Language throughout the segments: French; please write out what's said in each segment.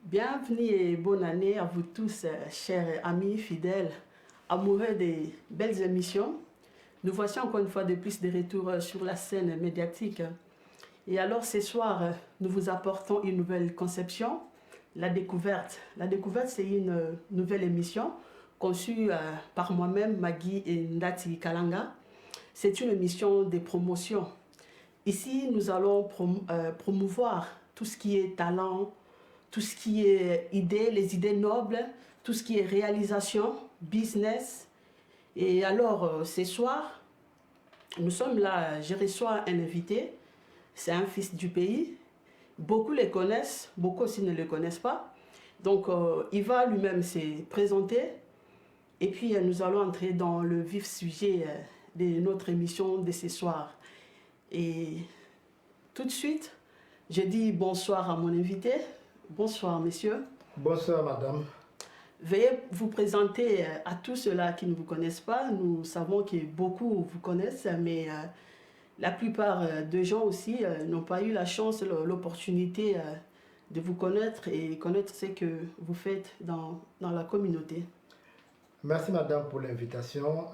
Bienvenue et bonne année à vous tous, chers amis fidèles, amoureux des belles émissions. Nous voici encore une fois de plus de retour sur la scène médiatique. Et alors ce soir, nous vous apportons une nouvelle conception, la découverte. La découverte, c'est une nouvelle émission conçue par moi-même, Maggie et Ndati Kalanga. C'est une émission de promotion. Ici, nous allons promouvoir tout ce qui est talent, tout ce qui est idées, les idées nobles, tout ce qui est réalisation, business. Et alors, ce soir, nous sommes là, je reçois un invité, c'est un fils du pays. Beaucoup le connaissent, beaucoup aussi ne le connaissent pas. Donc, il va lui-même se présenter. Et puis, nous allons entrer dans le vif sujet de notre émission de ce soir. Et tout de suite, je dis bonsoir à mon invité. Bonsoir, monsieur. Bonsoir, madame. Veuillez vous présenter à tous ceux-là qui ne vous connaissent pas. Nous savons que beaucoup vous connaissent, mais la plupart des gens aussi n'ont pas eu la chance, l'opportunité de vous connaître et connaître ce que vous faites dans la communauté. Merci, madame, pour l'invitation.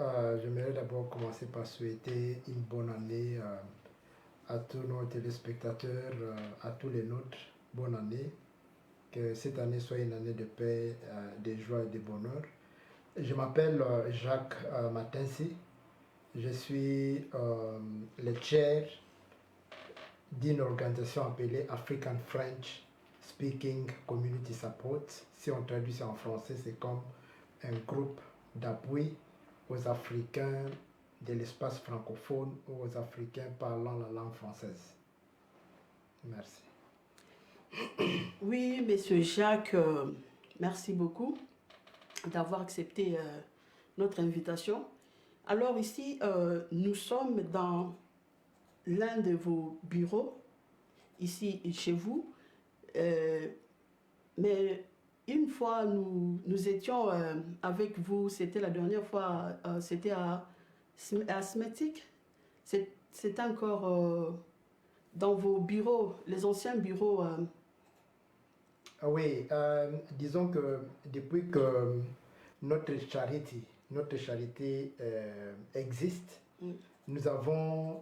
J'aimerais d'abord commencer par souhaiter une bonne année à tous nos téléspectateurs, à tous les nôtres. Bonne année. Que cette année soit une année de paix, de joie et de bonheur. Je m'appelle Jacques Matensi. Je suis le chair d'une organisation appelée African French Speaking Community Support. Si on traduit ça en français, c'est comme un groupe d'appui aux Africains de l'espace francophone ou aux Africains parlant la langue française. Merci. Oui, monsieur Jacques, merci beaucoup d'avoir accepté notre invitation. Alors ici, nous sommes dans l'un de vos bureaux, ici chez vous, mais une fois nous étions avec vous, c'était la dernière fois, c'était à Smetic, c'est encore dans vos bureaux, les anciens bureaux. Oui, disons que depuis que notre charité existe, nous avons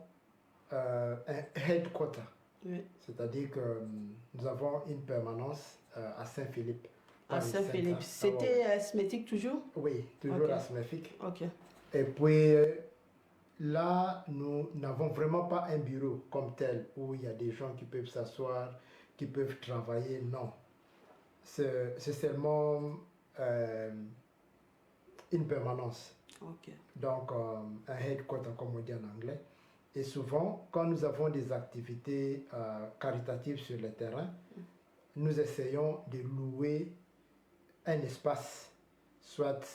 un headquarter. Oui. C'est-à-dire que nous avons une permanence à Saint-Philippe. À Saint-Philippe. C'était à Smetic toujours? Oui, toujours à Smetic. Ok. Et puis là, nous n'avons vraiment pas un bureau comme tel où il y a des gens qui peuvent s'asseoir, qui peuvent travailler. Non. C'est seulement une permanence. Okay. Donc, un headquarter, comme on dit en anglais. Et souvent, quand nous avons des activités caritatives sur le terrain, nous essayons de louer un espace, soit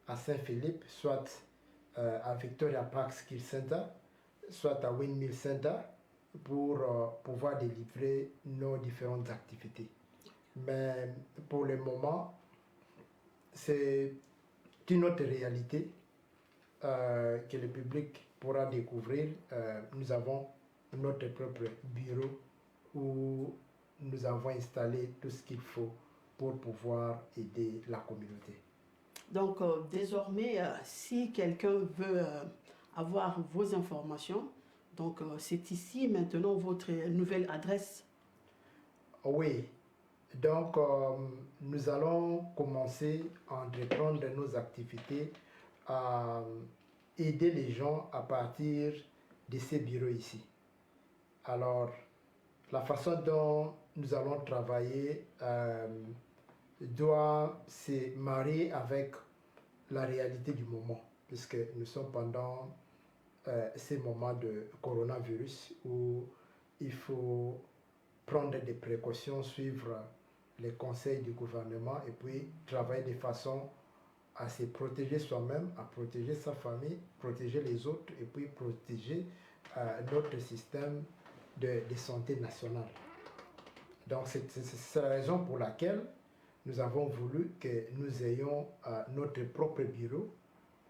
à Saint-Philippe, soit à Victoria Park Skill Center, soit à Windmill Center, pour pouvoir délivrer nos différentes activités. Mais pour le moment, c'est une autre réalité que le public pourra découvrir. Nous avons notre propre bureau où nous avons installé tout ce qu'il faut pour pouvoir aider la communauté. Donc, désormais, si quelqu'un veut avoir vos informations, donc c'est ici maintenant votre nouvelle adresse. Oui. Donc, nous allons commencer à entreprendre nos activités, à aider les gens à partir de ces bureaux ici. Alors, la façon dont nous allons travailler doit se marier avec la réalité du moment, puisque nous sommes pendant ces moments de coronavirus où il faut prendre des précautions, suivre les conseils du gouvernement et puis travailler de façon à se protéger soi-même, à protéger sa famille, protéger les autres et puis protéger notre système de santé nationale. Donc c'est la raison pour laquelle nous avons voulu que nous ayons notre propre bureau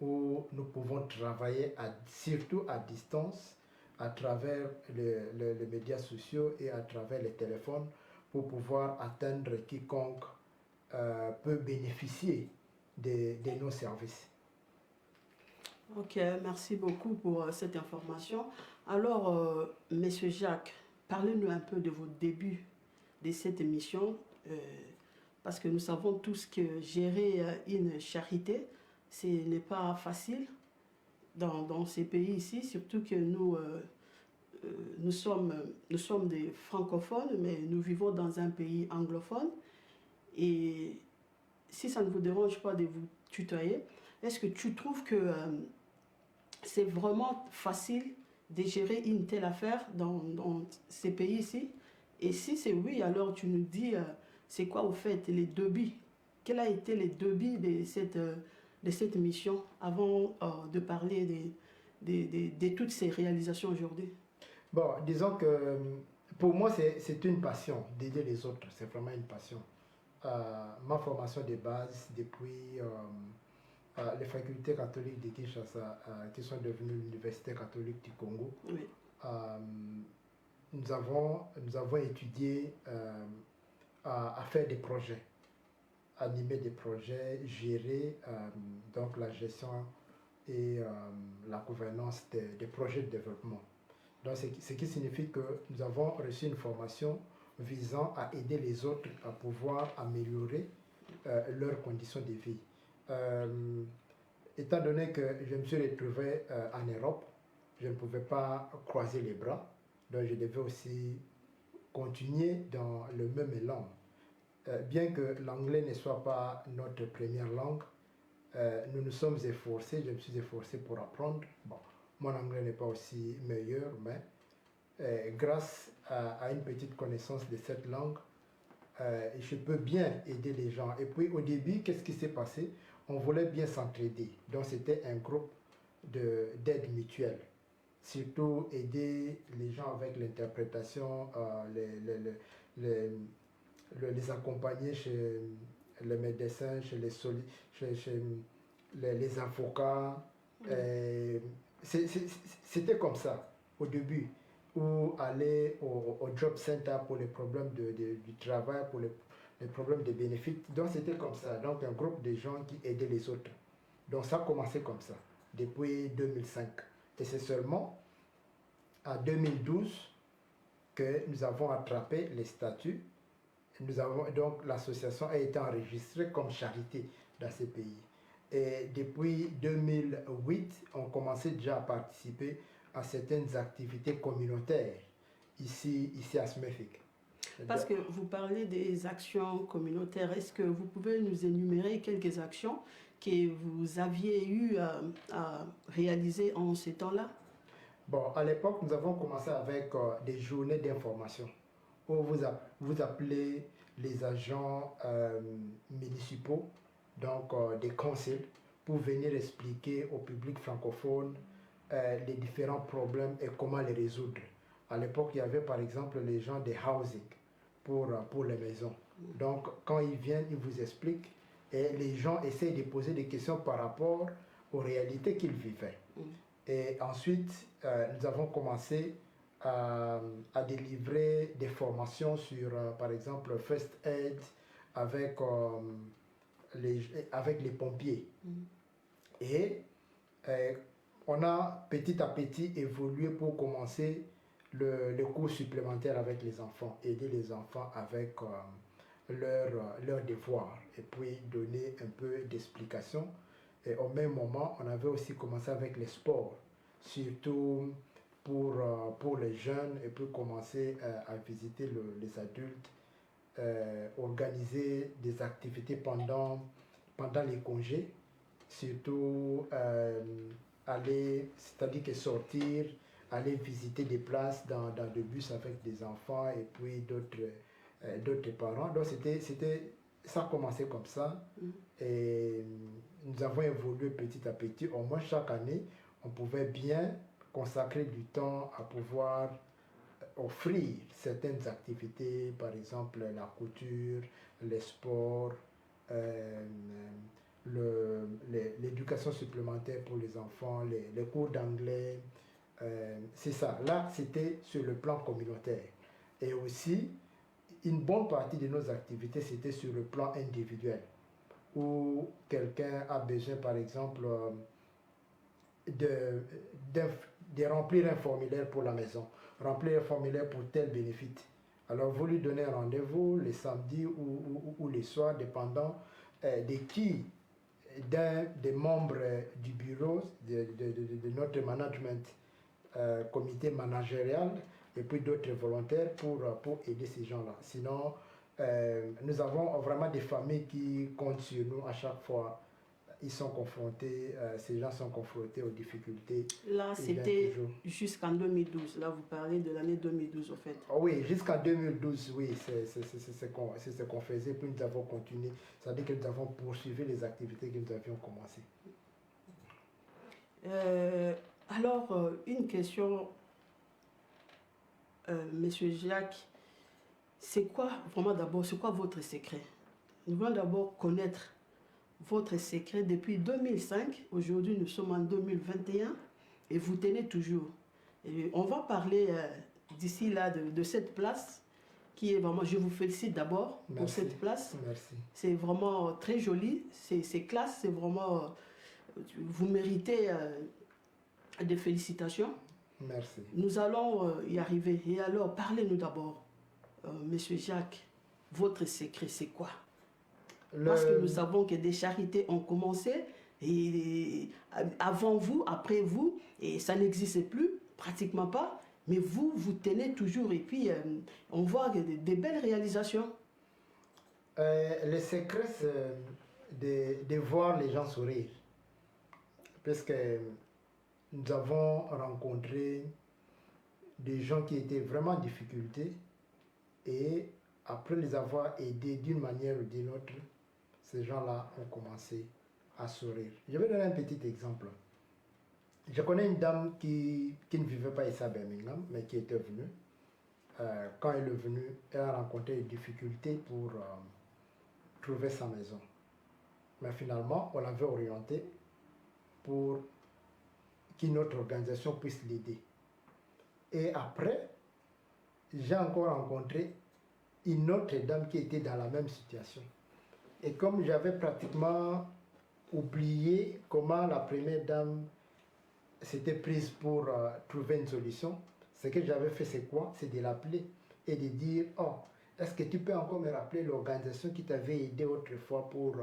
où nous pouvons travailler surtout à distance à travers les médias sociaux et à travers les téléphones pour pouvoir atteindre quiconque peut bénéficier de nos services. Ok, merci beaucoup pour cette information. Alors, Monsieur Jacques, parlez-nous un peu de vos débuts de cette émission, parce que nous savons tous que gérer une charité, ce n'est pas facile dans ces pays ici, surtout que nous sommes des francophones, mais nous vivons dans un pays anglophone. Et si ça ne vous dérange pas de vous tutoyer, est-ce que tu trouves que c'est vraiment facile de gérer une telle affaire dans ces pays ici? Et si c'est oui, alors tu nous dis, c'est quoi au fait les débits? Quel a été les débits de cette mission avant de parler de toutes ces réalisations aujourd'hui? Bon, disons que pour moi, c'est une passion d'aider les autres. C'est vraiment une passion. Ma formation de base depuis les facultés catholiques de Kinshasa, qui sont devenues l'Université catholique du Congo, Oui. nous avons étudié à faire des projets, animer des projets, gérer donc la gestion et la gouvernance des projets de développement. Donc, ce qui signifie que nous avons reçu une formation visant à aider les autres à pouvoir améliorer leurs conditions de vie. Étant donné que je me suis retrouvé en Europe, je ne pouvais pas croiser les bras, donc je devais aussi continuer dans le même élan. Bien que l'anglais ne soit pas notre première langue, nous nous sommes efforcés, je me suis efforcé pour apprendre. Bon, mon anglais n'est pas aussi meilleur, mais grâce à une petite connaissance de cette langue, je peux bien aider les gens. Et puis au début, qu'est-ce qui s'est passé? On voulait bien s'entraider. Donc c'était un groupe d'aide mutuelle. Surtout aider les gens avec l'interprétation, les accompagner chez les médecins, chez les avocats. C'était comme ça au début, ou aller au job center pour les problèmes du travail, pour les problèmes de bénéfices. Donc c'était comme ça, donc un groupe de gens qui aidaient les autres. Donc ça a commencé comme ça, depuis 2005. Et c'est seulement en 2012 que nous avons attrapé les statuts. Donc l'association a été enregistrée comme charité dans ces pays. Et depuis 2008, on commençait déjà à participer à certaines activités communautaires ici à Smefik. Parce que vous parlez des actions communautaires, est-ce que vous pouvez nous énumérer quelques actions que vous aviez eu à réaliser en ces temps-là? Bon, à l'époque, nous avons commencé avec des journées d'information où vous appelez les agents municipaux, donc des conseils, pour venir expliquer au public francophone les différents problèmes et comment les résoudre. À l'époque, il y avait par exemple les gens des housing pour les maisons. Donc, quand ils viennent, ils vous expliquent et les gens essayent de poser des questions par rapport aux réalités qu'ils vivaient. Et ensuite, nous avons commencé à délivrer des formations sur, par exemple, First Aid avec les pompiers. Et on a petit à petit évolué pour commencer le cours supplémentaire avec les enfants, aider les enfants avec leurs devoirs et puis donner un peu d'explication. Et au même moment, on avait aussi commencé avec les sports, surtout pour les jeunes, et puis commencer à visiter les adultes, organiser des activités pendant les congés, surtout c'est-à-dire que sortir, aller visiter des places dans des bus avec des enfants et puis d'autres parents. Donc ça a commencé comme ça. Et nous avons évolué petit à petit. Au moins chaque année, on pouvait bien consacrer du temps à pouvoir offrir certaines activités, par exemple la couture, les sports, l'éducation supplémentaire pour les enfants, les cours d'anglais. C'est ça. Là, c'était sur le plan communautaire. Et aussi, une bonne partie de nos activités, c'était sur le plan individuel, où quelqu'un a besoin, par exemple, de, de remplir un formulaire pour la maison, remplir un formulaire pour tel bénéfice. Alors, vous lui donnez un rendez-vous le samedi ou les soirs, dépendant de qui, d'un des membres du bureau, de notre management, comité managérial, et puis d'autres volontaires pour aider ces gens-là. Sinon, nous avons vraiment des familles qui comptent sur nous à chaque fois. Ils sont confrontés, ces gens sont confrontés aux difficultés. Là, c'était jusqu'en 2012. Là, vous parlez de l'année 2012, au fait. Oh oui, jusqu'en 2012, oui, c'est ce qu'on faisait, puis nous avons continué. C'est-à-dire que nous avons poursuivi les activités que nous avions commencées. Alors, une question, Monsieur Jacques, c'est quoi, vraiment d'abord, c'est quoi votre secret? Nous voulons d'abord connaître votre secret depuis 2005. Aujourd'hui, nous sommes en 2021 et vous tenez toujours. Et on va parler d'ici là de cette place qui est vraiment, je vous félicite d'abord pour cette place. Merci. C'est vraiment très joli, c'est classe, c'est vraiment, vous méritez des félicitations. Merci. Nous allons y arriver. Et alors, parlez-nous d'abord, Monsieur Jacques, votre secret, c'est quoi? Parce que nous savons que des charités ont commencé, et avant vous, après vous, et ça n'existe plus, pratiquement pas, mais vous, vous tenez toujours, et puis on voit des belles réalisations. Le secret, c'est de voir les gens sourire. Parce que nous avons rencontré des gens qui étaient vraiment en difficulté, et après les avoir aidés d'une manière ou d'une autre, ces gens-là ont commencé à sourire. Je vais donner un petit exemple. Je connais une dame qui ne vivait pas ici à Birmingham, mais qui était venue. Quand elle est venue, elle a rencontré des difficultés pour trouver sa maison. Mais finalement, on l'avait orientée pour qu'une autre organisation puisse l'aider. Et après, j'ai encore rencontré une autre dame qui était dans la même situation. Et comme j'avais pratiquement oublié comment la première dame s'était prise pour trouver une solution, ce que j'avais fait, c'est quoi? C'est de l'appeler et de dire, oh, est-ce que tu peux encore me rappeler l'organisation qui t'avait aidé autrefois pour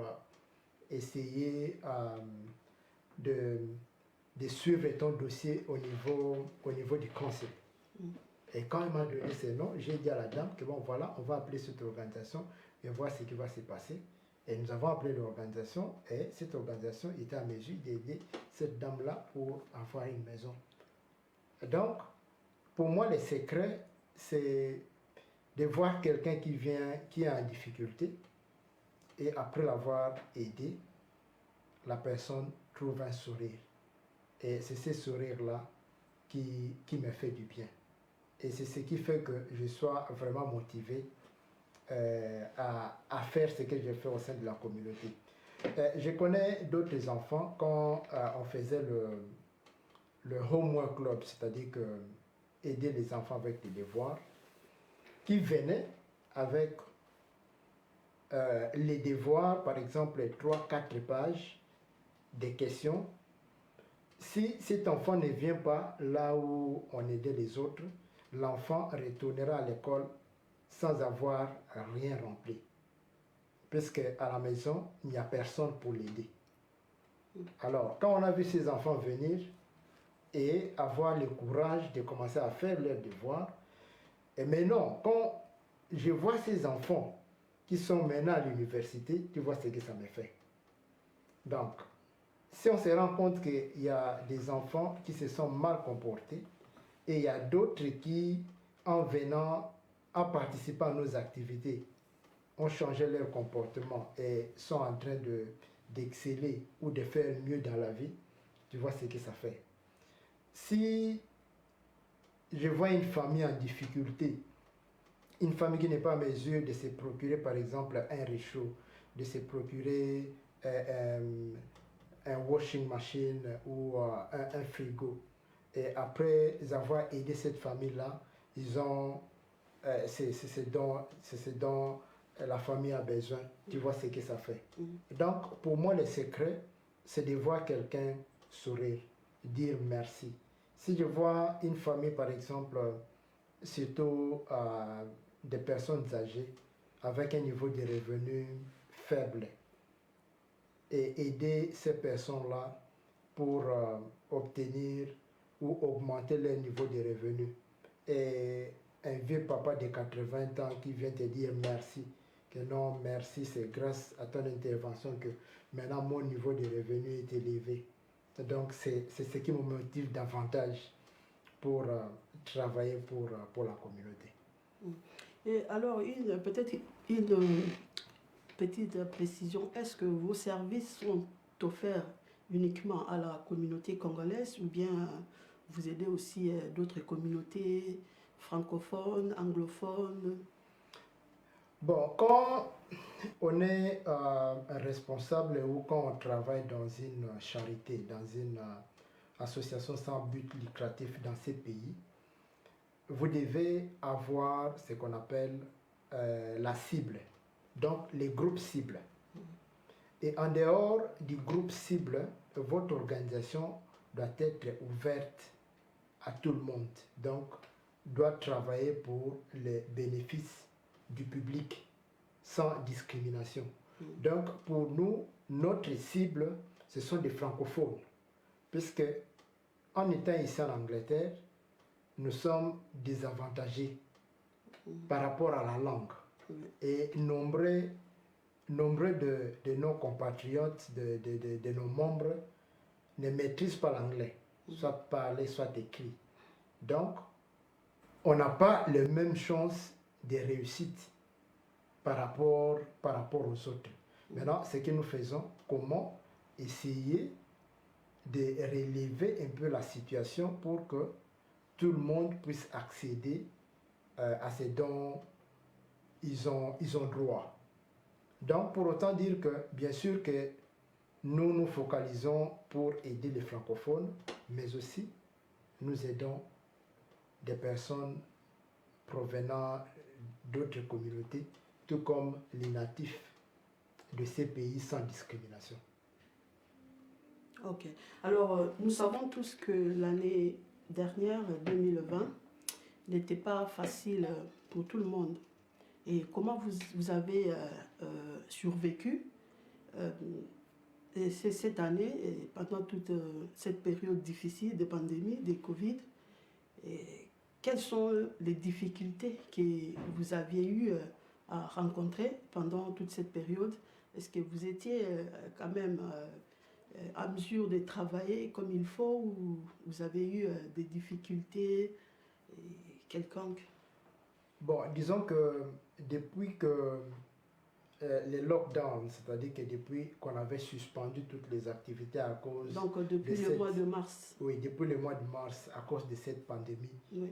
essayer de suivre ton dossier au niveau du conseil? Et quand elle m'a donné ces noms, j'ai dit à la dame que bon, voilà, on va appeler cette organisation et voir ce qui va se passer. Et nous avons appelé l'organisation, et cette organisation était à mesure d'aider cette dame-là pour avoir une maison. Donc, pour moi, le secret, c'est de voir quelqu'un qui est en difficulté, et après l'avoir aidé, la personne trouve un sourire. Et c'est ce sourire-là qui me fait du bien. Et c'est ce qui fait que je sois vraiment motivé à faire ce que je fais au sein de la communauté. Je connais d'autres enfants, quand on faisait le homework club, c'est-à-dire que aider les enfants avec des devoirs, qui venaient avec les devoirs, par exemple 3-4 pages, des questions. Si cet enfant ne vient pas là où on aidait les autres, l'enfant retournera à l'école sans avoir rien rempli. Puisque à la maison, il n'y a personne pour l'aider. Alors, quand on a vu ces enfants venir et avoir le courage de commencer à faire leurs devoirs, et maintenant, quand je vois ces enfants qui sont maintenant à l'université, tu vois ce que ça me fait. Donc, si on se rend compte qu'il y a des enfants qui se sont mal comportés, et il y a d'autres qui, en venant, en participant à nos activités, ont changé leur comportement et sont en train d'exceller ou de faire mieux dans la vie, tu vois ce que ça fait. Si je vois une famille en difficulté, une famille qui n'est pas en mesure de se procurer, par exemple, un réchaud, de se procurer un washing machine ou un frigo, et après avoir aidé cette famille-là, ils ont c'est ce dont la famille a besoin. Tu vois ce que ça fait. Donc, pour moi, le secret, c'est de voir quelqu'un sourire, dire merci. Si je vois une famille, par exemple, surtout des personnes âgées, avec un niveau de revenus faible, et aider ces personnes-là pour obtenir ou augmenter leur niveau de revenus. Et un vieux papa de 80 ans qui vient te dire merci, que non, merci, c'est grâce à ton intervention que maintenant mon niveau de revenus est élevé. Donc c'est ce qui me motive davantage pour travailler pour la communauté. Et alors, peut-être une petite précision, est-ce que vos services sont offerts uniquement à la communauté congolaise ou bien vous aidez aussi d'autres communautés francophones, anglophones? Bon, quand on est responsable ou quand on travaille dans une charité, dans une association sans but lucratif dans ces pays, vous devez avoir ce qu'on appelle la cible, donc les groupes cibles. Et en dehors du groupe cible, votre organisation doit être ouverte à tout le monde, donc doit travailler pour les bénéfices du public sans discrimination. Donc pour nous, notre cible, ce sont des francophones, puisque en étant ici en Angleterre, nous sommes désavantagés par rapport à la langue. Et nombreux de nos compatriotes, de nos membres, ne maîtrisent pas l'anglais, soit parlé, soit écrit. Donc, on n'a pas les mêmes chances de réussite par rapport aux autres. Maintenant, ce que nous faisons, comment essayer de relever un peu la situation pour que tout le monde puisse accéder à ce dont ils ont droit. Donc, pour autant dire que, bien sûr que nous nous focalisons pour aider les francophones, mais aussi nous aidons des personnes provenant d'autres communautés, tout comme les natifs de ces pays sans discrimination. Ok. Alors, nous savons tous que l'année dernière, 2020, n'était pas facile pour tout le monde. Et comment vous avez survécu cette année, et pendant toute cette période difficile de pandémie, de Covid, et quelles sont les difficultés que vous aviez eues à rencontrer pendant toute cette période? Est-ce que vous étiez quand même à mesure de travailler comme il faut ou vous avez eu des difficultés quelconques? Bon, disons que depuis que les lockdowns, c'est-à-dire que depuis qu'on avait suspendu toutes les activités à cause Donc depuis le mois de mars. Oui, depuis le mois de mars, à cause de cette pandémie, Oui.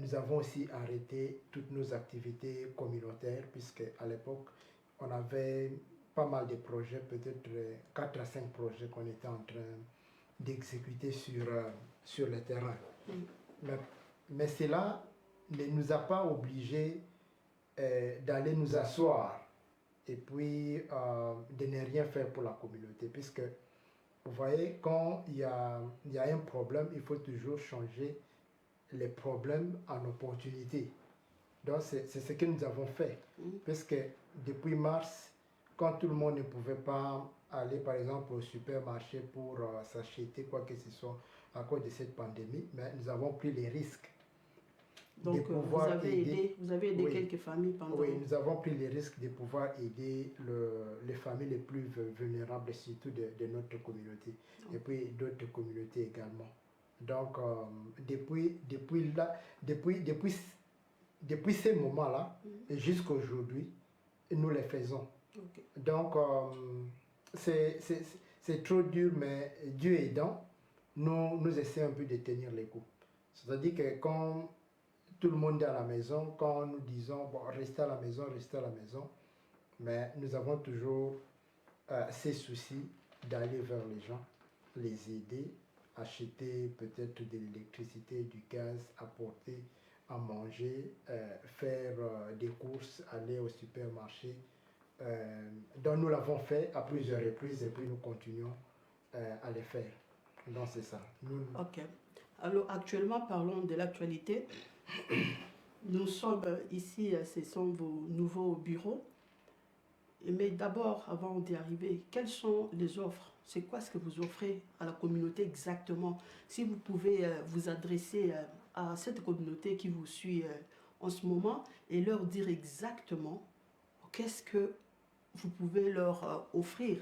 Nous avons aussi arrêté toutes nos activités communautaires, puisque à l'époque, on avait pas mal de projets, peut-être 4 à 5 projets qu'on était en train d'exécuter sur le terrain. Mais cela ne nous a pas obligés d'aller nous asseoir et puis de ne rien faire pour la communauté, puisque vous voyez, quand il y a un problème, il faut toujours changer les problèmes en opportunités. Donc c'est ce que nous avons fait, puisque depuis mars, quand tout le monde ne pouvait pas aller par exemple au supermarché pour s'acheter quoi que ce soit à cause de cette pandémie, mais nous avons pris les risques. Donc vous avez aidé oui, quelques familles pendant... Oui, nous avons pris les risques de pouvoir aider les familles les plus vulnérables, surtout de notre communauté, et puis d'autres communautés également. Donc, depuis ces moments-là, jusqu'à aujourd'hui, nous les faisons. Okay. Donc, c'est trop dur, mais Dieu aidant, nous essayons un peu de tenir les coups. C'est-à-dire que quand tout le monde est à la maison, quand nous disons, bon, restez à la maison, mais nous avons toujours ces soucis d'aller vers les gens, les aider, acheter peut-être de l'électricité, du gaz, apporter à manger, faire des courses, aller au supermarché. Donc nous l'avons fait à plusieurs reprises et puis nous continuons à les faire. Donc c'est ça. Ok. Alors actuellement, parlons de l'actualité. Nous sommes ici, ce sont vos nouveaux bureaux. Mais d'abord, avant d'y arriver, quelles sont les offres? C'est quoi ce que vous offrez à la communauté exactement? Si vous pouvez vous adresser à cette communauté qui vous suit en ce moment et leur dire exactement qu'est-ce que vous pouvez leur offrir.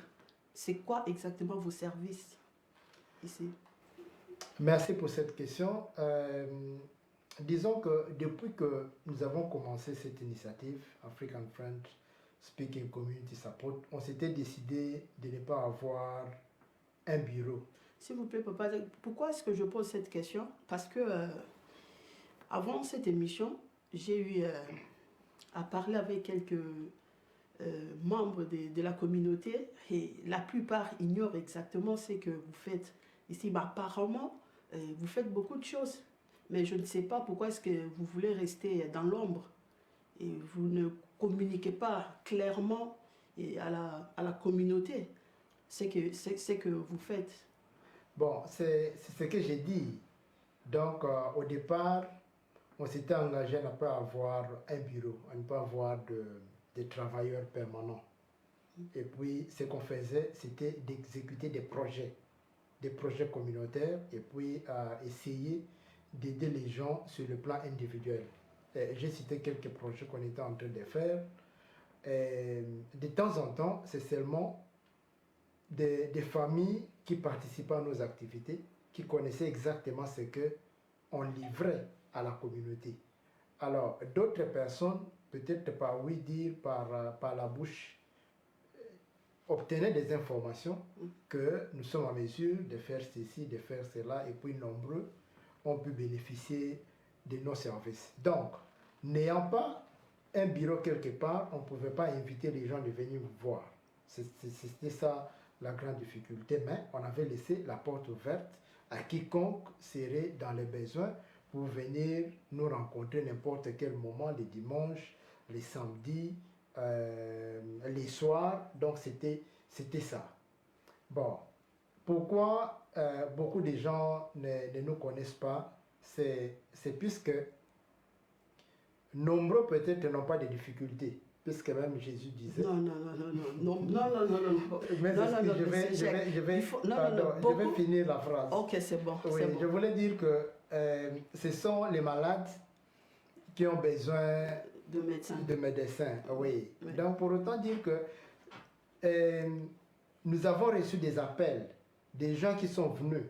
C'est quoi exactement vos services ici? Merci pour cette question. Disons que depuis que nous avons commencé cette initiative, African French Speaking Community Support, on s'était décidé de ne pas avoir un bureau. S'il vous plaît, papa, pourquoi est-ce que je pose cette question? Parce que avant cette émission, j'ai eu à parler avec quelques membres de la communauté et la plupart ignorent exactement ce que vous faites ici. Bah, apparemment, vous faites beaucoup de choses, mais je ne sais pas pourquoi est-ce que vous voulez rester dans l'ombre et vous ne communiquez pas clairement à la communauté ce que vous faites. Bon, c'est ce que j'ai dit. Donc, au départ, on s'était engagé à ne pas avoir un bureau, à ne pas avoir de travailleurs permanents. Et puis, ce qu'on faisait, c'était d'exécuter des projets communautaires, et puis essayer d'aider les gens sur le plan individuel. J'ai cité quelques projets qu'on était en train de faire. De temps en temps, c'est seulement des familles qui participaient à nos activités, qui connaissaient exactement ce qu'on livrait à la communauté. Alors, d'autres personnes, peut-être par oui dire, par la bouche, obtenaient des informations que nous sommes en mesure de faire ceci, de faire cela, et puis nombreux ont pu bénéficier de nos services. Donc, n'ayant pas un bureau quelque part, on ne pouvait pas inviter les gens de venir nous voir. C'était ça la grande difficulté, mais on avait laissé la porte ouverte à quiconque serait dans les besoins pour venir nous rencontrer n'importe quel moment, les dimanches, les samedis, les soirs. Donc c'était ça. Bon, pourquoi beaucoup de gens ne nous connaissent pas? C'est puisque nombreux peut-être n'ont pas de difficultés, puisque même Jésus disait... Non. Mais je vais finir la phrase. Ok, c'est bon. Oui, je voulais dire que ce sont les malades qui ont besoin de médecins. Oui. Oui. Donc pour autant dire que nous avons reçu des appels des gens qui sont venus,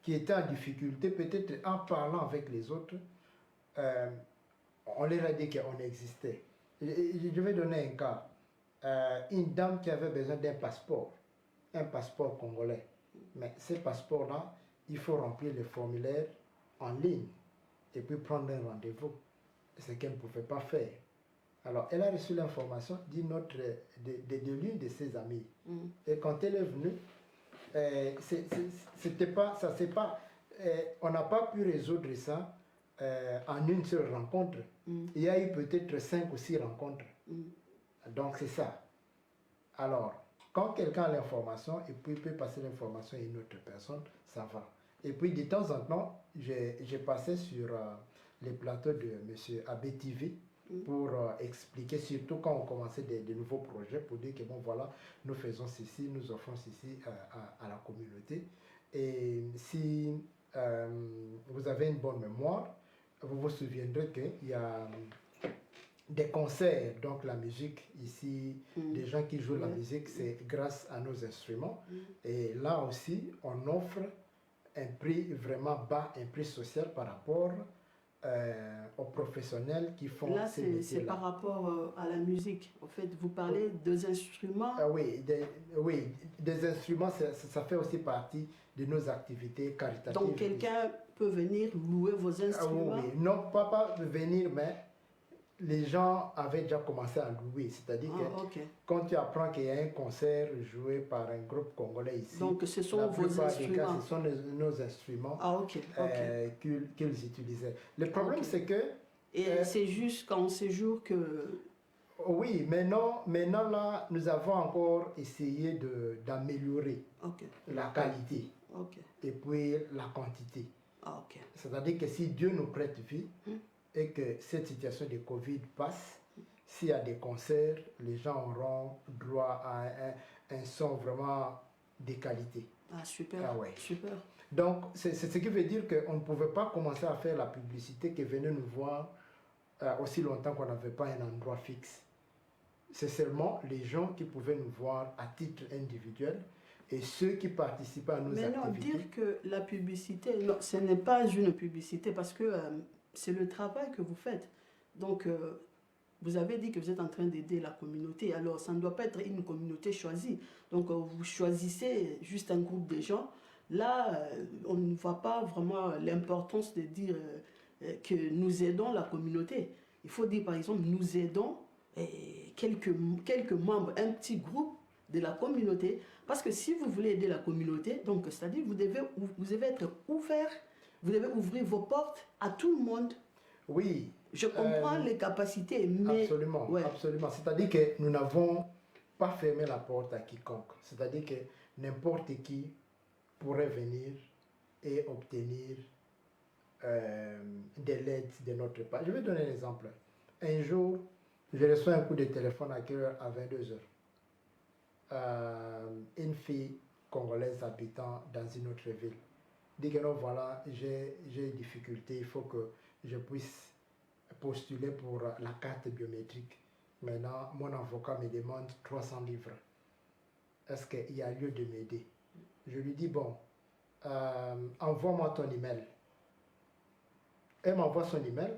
qui étaient en difficulté, peut-être en parlant avec les autres, on leur a dit qu'on existait. Je vais donner un cas. Une dame qui avait besoin d'un passeport congolais. Mais ce passeport-là, il faut remplir le formulaire en ligne et puis prendre un rendez-vous. Ce qu'elle ne pouvait pas faire. Alors, elle a reçu l'information de l'une de ses amies. Et quand elle est venue, on n'a pas pu résoudre ça en une seule rencontre. Il y a eu peut-être 5 ou 6 rencontres. Donc, c'est ça. Alors, quand quelqu'un a l'information et puis il peut passer l'information à une autre personne, ça va. Et puis, de temps en temps, j'ai passé sur les plateaux de M. Abbé TV pour expliquer, surtout quand on commençait de nouveaux projets, pour dire que bon, voilà, nous faisons ceci, nous offrons ceci à la communauté. Et si vous avez une bonne mémoire, vous vous souviendrez qu'il y a des concerts, donc la musique ici, des gens qui jouent la musique, c'est grâce à nos instruments. Et là aussi, on offre un prix vraiment bas, un prix social par rapport aux professionnels qui font ces métiers-là. Là, c'est par rapport à la musique. En fait, vous parlez des instruments. Oui, des instruments, ça fait aussi partie de nos activités caritatives. Donc, quelqu'un peut venir louer vos instruments? Oui, non, pas venir, mais les gens avaient déjà commencé à louer. C'est-à-dire que quand tu apprends qu'il y a un concert joué par un groupe congolais ici, donc ce sont vos instruments. Ce sont nos instruments qu'ils utilisaient. Le problème, c'est que Et c'est juste qu'en séjour que... Oui, maintenant là, nous avons encore essayé d'améliorer la qualité et puis la quantité. C'est-à-dire que si Dieu nous prête vie et que cette situation de Covid passe, s'il y a des concerts, les gens auront droit à un son vraiment de qualité. Ah, super. Ah ouais. Super. Donc, c'est ce qui veut dire qu'on ne pouvait pas commencer à faire la publicité qui venait nous voir aussi longtemps qu'on n'avait pas un endroit fixe. C'est seulement les gens qui pouvaient nous voir à titre individuel et ceux qui participaient à nos activités. Mais non, dire que la publicité, non, ce n'est pas une publicité parce que c'est le travail que vous faites. Donc, vous avez dit que vous êtes en train d'aider la communauté. Alors, ça ne doit pas être une communauté choisie. Donc, vous choisissez juste un groupe de gens. Là, on ne voit pas vraiment l'importance de dire que nous aidons la communauté. Il faut dire, par exemple, nous aidons quelques membres, un petit groupe de la communauté. Parce que si vous voulez aider la communauté, donc c'est-à-dire vous devez être ouvert, vous devez ouvrir vos portes à tout le monde. Oui. Je comprends les capacités, mais... Absolument, ouais. Absolument. C'est-à-dire que nous n'avons pas fermé la porte à quiconque. C'est-à-dire que n'importe qui pourrait venir et obtenir de l'aide de notre part. Je vais donner un exemple. Un jour, je reçois un coup de téléphone à 22h. Une fille congolaise habitant dans une autre ville dit que non, voilà, j'ai une difficulté, il faut que je puisse postuler pour la carte biométrique. Maintenant, mon avocat me demande 300 livres. Est-ce qu'il y a lieu de m'aider? Je lui dis, bon, envoie-moi ton email. Elle m'envoie son email,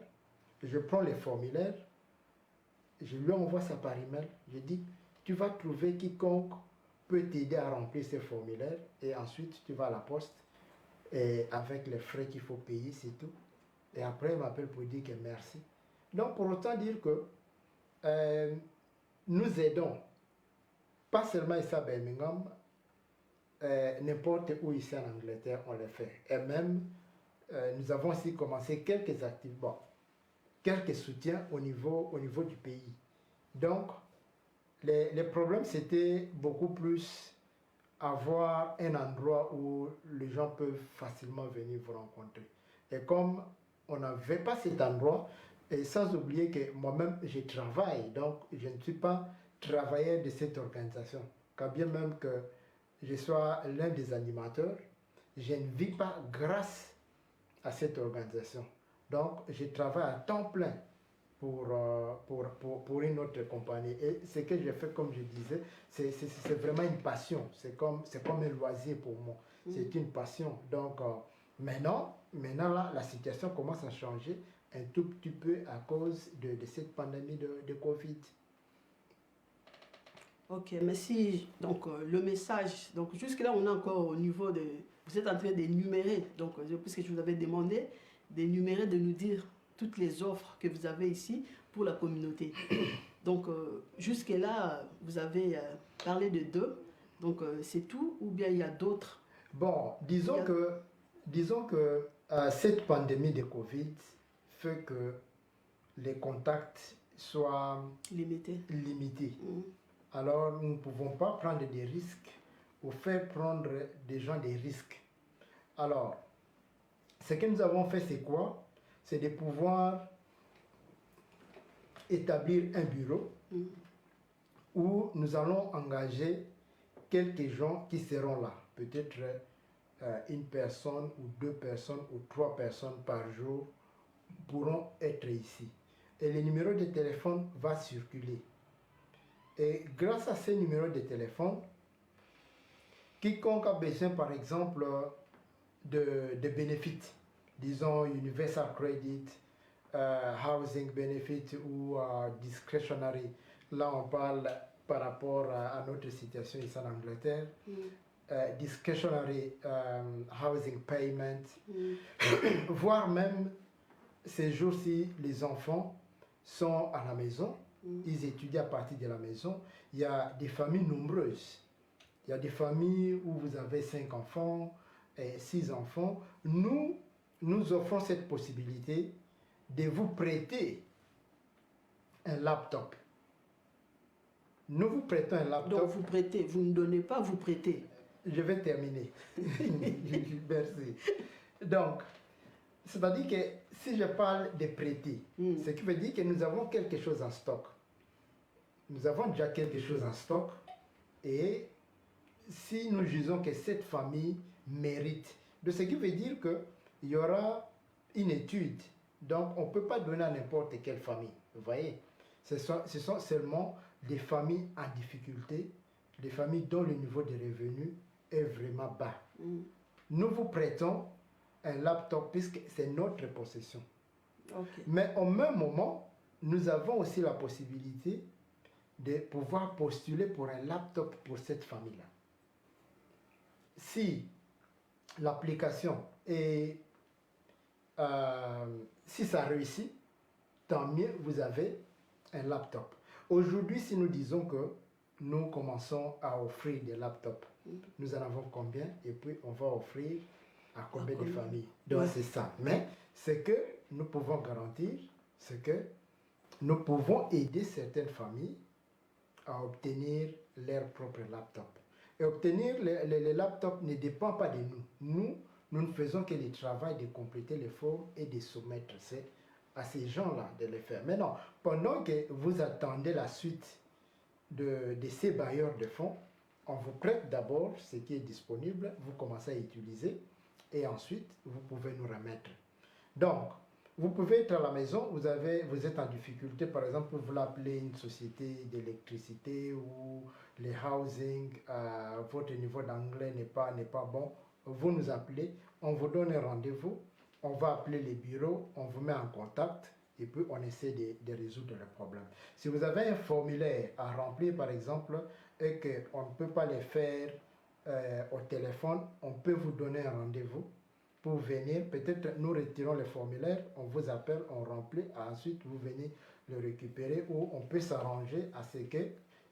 je prends les formulaires, je lui envoie ça par email. Je dis, tu vas trouver quiconque peut t'aider à remplir ces formulaires et ensuite tu vas à la poste et avec les frais qu'il faut payer, c'est tout. Et après, il m'appelle pour dire que merci. Donc, pour autant dire que nous aidons, pas seulement ici à Birmingham, n'importe où ici en Angleterre, on le fait. Et même, nous avons aussi commencé quelques activités, bon, quelques soutiens au niveau du pays. Donc, les problèmes, c'était beaucoup plus avoir un endroit où les gens peuvent facilement venir vous rencontrer. Et comme on n'avait pas cet endroit, et sans oublier que moi-même, je travaille, donc je ne suis pas travailleur de cette organisation. Quand bien même que je sois l'un des animateurs, je ne vis pas grâce à cette organisation. Donc, je travaille à temps plein pour une autre compagnie. Et ce que je fais, comme je disais, c'est vraiment une passion. C'est comme un loisir pour moi. C'est une passion. Donc, maintenant là, la situation commence à changer un tout petit peu à cause de cette pandémie de Covid. Ok, merci. Donc, le message, donc jusque-là, on est encore au niveau de... Vous êtes en train d'énumérer, donc, puisque je vous avais demandé d'énumérer, de nous dire toutes les offres que vous avez ici pour la communauté. Donc, jusque-là, vous avez parlé de deux. Donc, c'est tout ou bien il y a d'autres? Bon, disons que cette pandémie de Covid fait que les contacts soient limités. Alors, nous ne pouvons pas prendre des risques ou faire prendre des gens des risques. Alors, ce que nous avons fait, c'est quoi? C'est de pouvoir établir un bureau où nous allons engager quelques gens qui seront là. Peut-être une personne ou deux personnes ou trois personnes par jour pourront être ici. Et le numéro de téléphone va circuler. Et grâce à ces numéros de téléphone, quiconque a besoin, par exemple, de bénéfices, disons Universal Credit, Housing Benefit ou Discretionary, là on parle par rapport à notre situation ici en Angleterre, Discretionary Housing Payment, voire même ces jours-ci, les enfants sont à la maison. Ils étudient à partir de la maison. Il y a des familles nombreuses. Il y a des familles où vous avez 5 enfants et 6 enfants. Nous offrons cette possibilité de vous prêter un laptop. Nous vous prêtons un laptop. Donc vous prêtez, vous ne donnez pas, vous prêtez. Je vais terminer. Merci. Donc, c'est-à-dire que si je parle de prêter, ce qui veut dire que nous avons quelque chose en stock. Nous avons déjà quelque chose en stock et si nous jugeons que cette famille mérite, de ce qui veut dire qu'il y aura une étude. Donc, on ne peut pas donner à n'importe quelle famille. Vous voyez, ce sont seulement des familles en difficulté, des familles dont le niveau de revenus est vraiment bas. Nous vous prêtons un laptop puisque c'est notre possession. Okay. Mais au même moment, nous avons aussi la possibilité de pouvoir postuler pour un laptop pour cette famille-là. Si l'application est... si ça réussit, tant mieux, vous avez un laptop. Aujourd'hui, si nous disons que nous commençons à offrir des laptops, nous en avons combien? Et puis, on va offrir à combien de familles? Donc, c'est ça. Mais ce que nous pouvons garantir, c'est que nous pouvons aider certaines familles à obtenir leur propre laptop. Et obtenir les laptops ne dépend pas de nous. Nous ne faisons que le travail de compléter les formes et de soumettre. C'est à ces gens-là de le faire. Maintenant, pendant que vous attendez la suite de ces bailleurs de fonds, on vous prête d'abord ce qui est disponible, vous commencez à utiliser et ensuite vous pouvez nous remettre. Donc, vous pouvez être à la maison, vous êtes en difficulté, par exemple, vous voulez appeler une société d'électricité ou les housing, votre niveau d'anglais n'est pas bon, vous nous appelez, on vous donne un rendez-vous, on va appeler les bureaux, on vous met en contact et puis on essaie de résoudre le problème. Si vous avez un formulaire à remplir, par exemple, et qu'on ne peut pas le faire au téléphone, on peut vous donner un rendez-vous pour venir. Peut-être nous retirons le formulaire, on vous appelle, on remplit, ensuite vous venez le récupérer ou on peut s'arranger à ce que,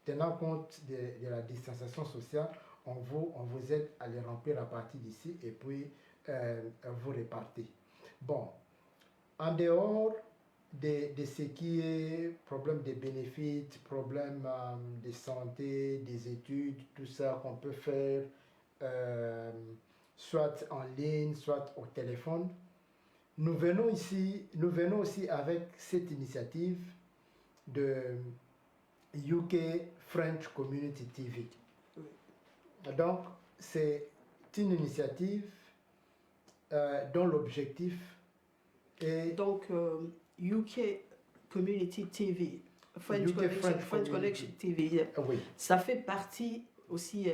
tenant compte de la distanciation sociale, on vous aide à les remplir à partir d'ici et puis vous repartez. Bon, en dehors de ce qui est problème de bénéfices, problème de santé, des études, tout ça qu'on peut faire, soit en ligne, soit au téléphone, nous venons aussi avec cette initiative de UK French Community TV. Donc, c'est une initiative dont l'objectif est... Donc, UK Community TV, French Connection TV, oui. Ça fait partie aussi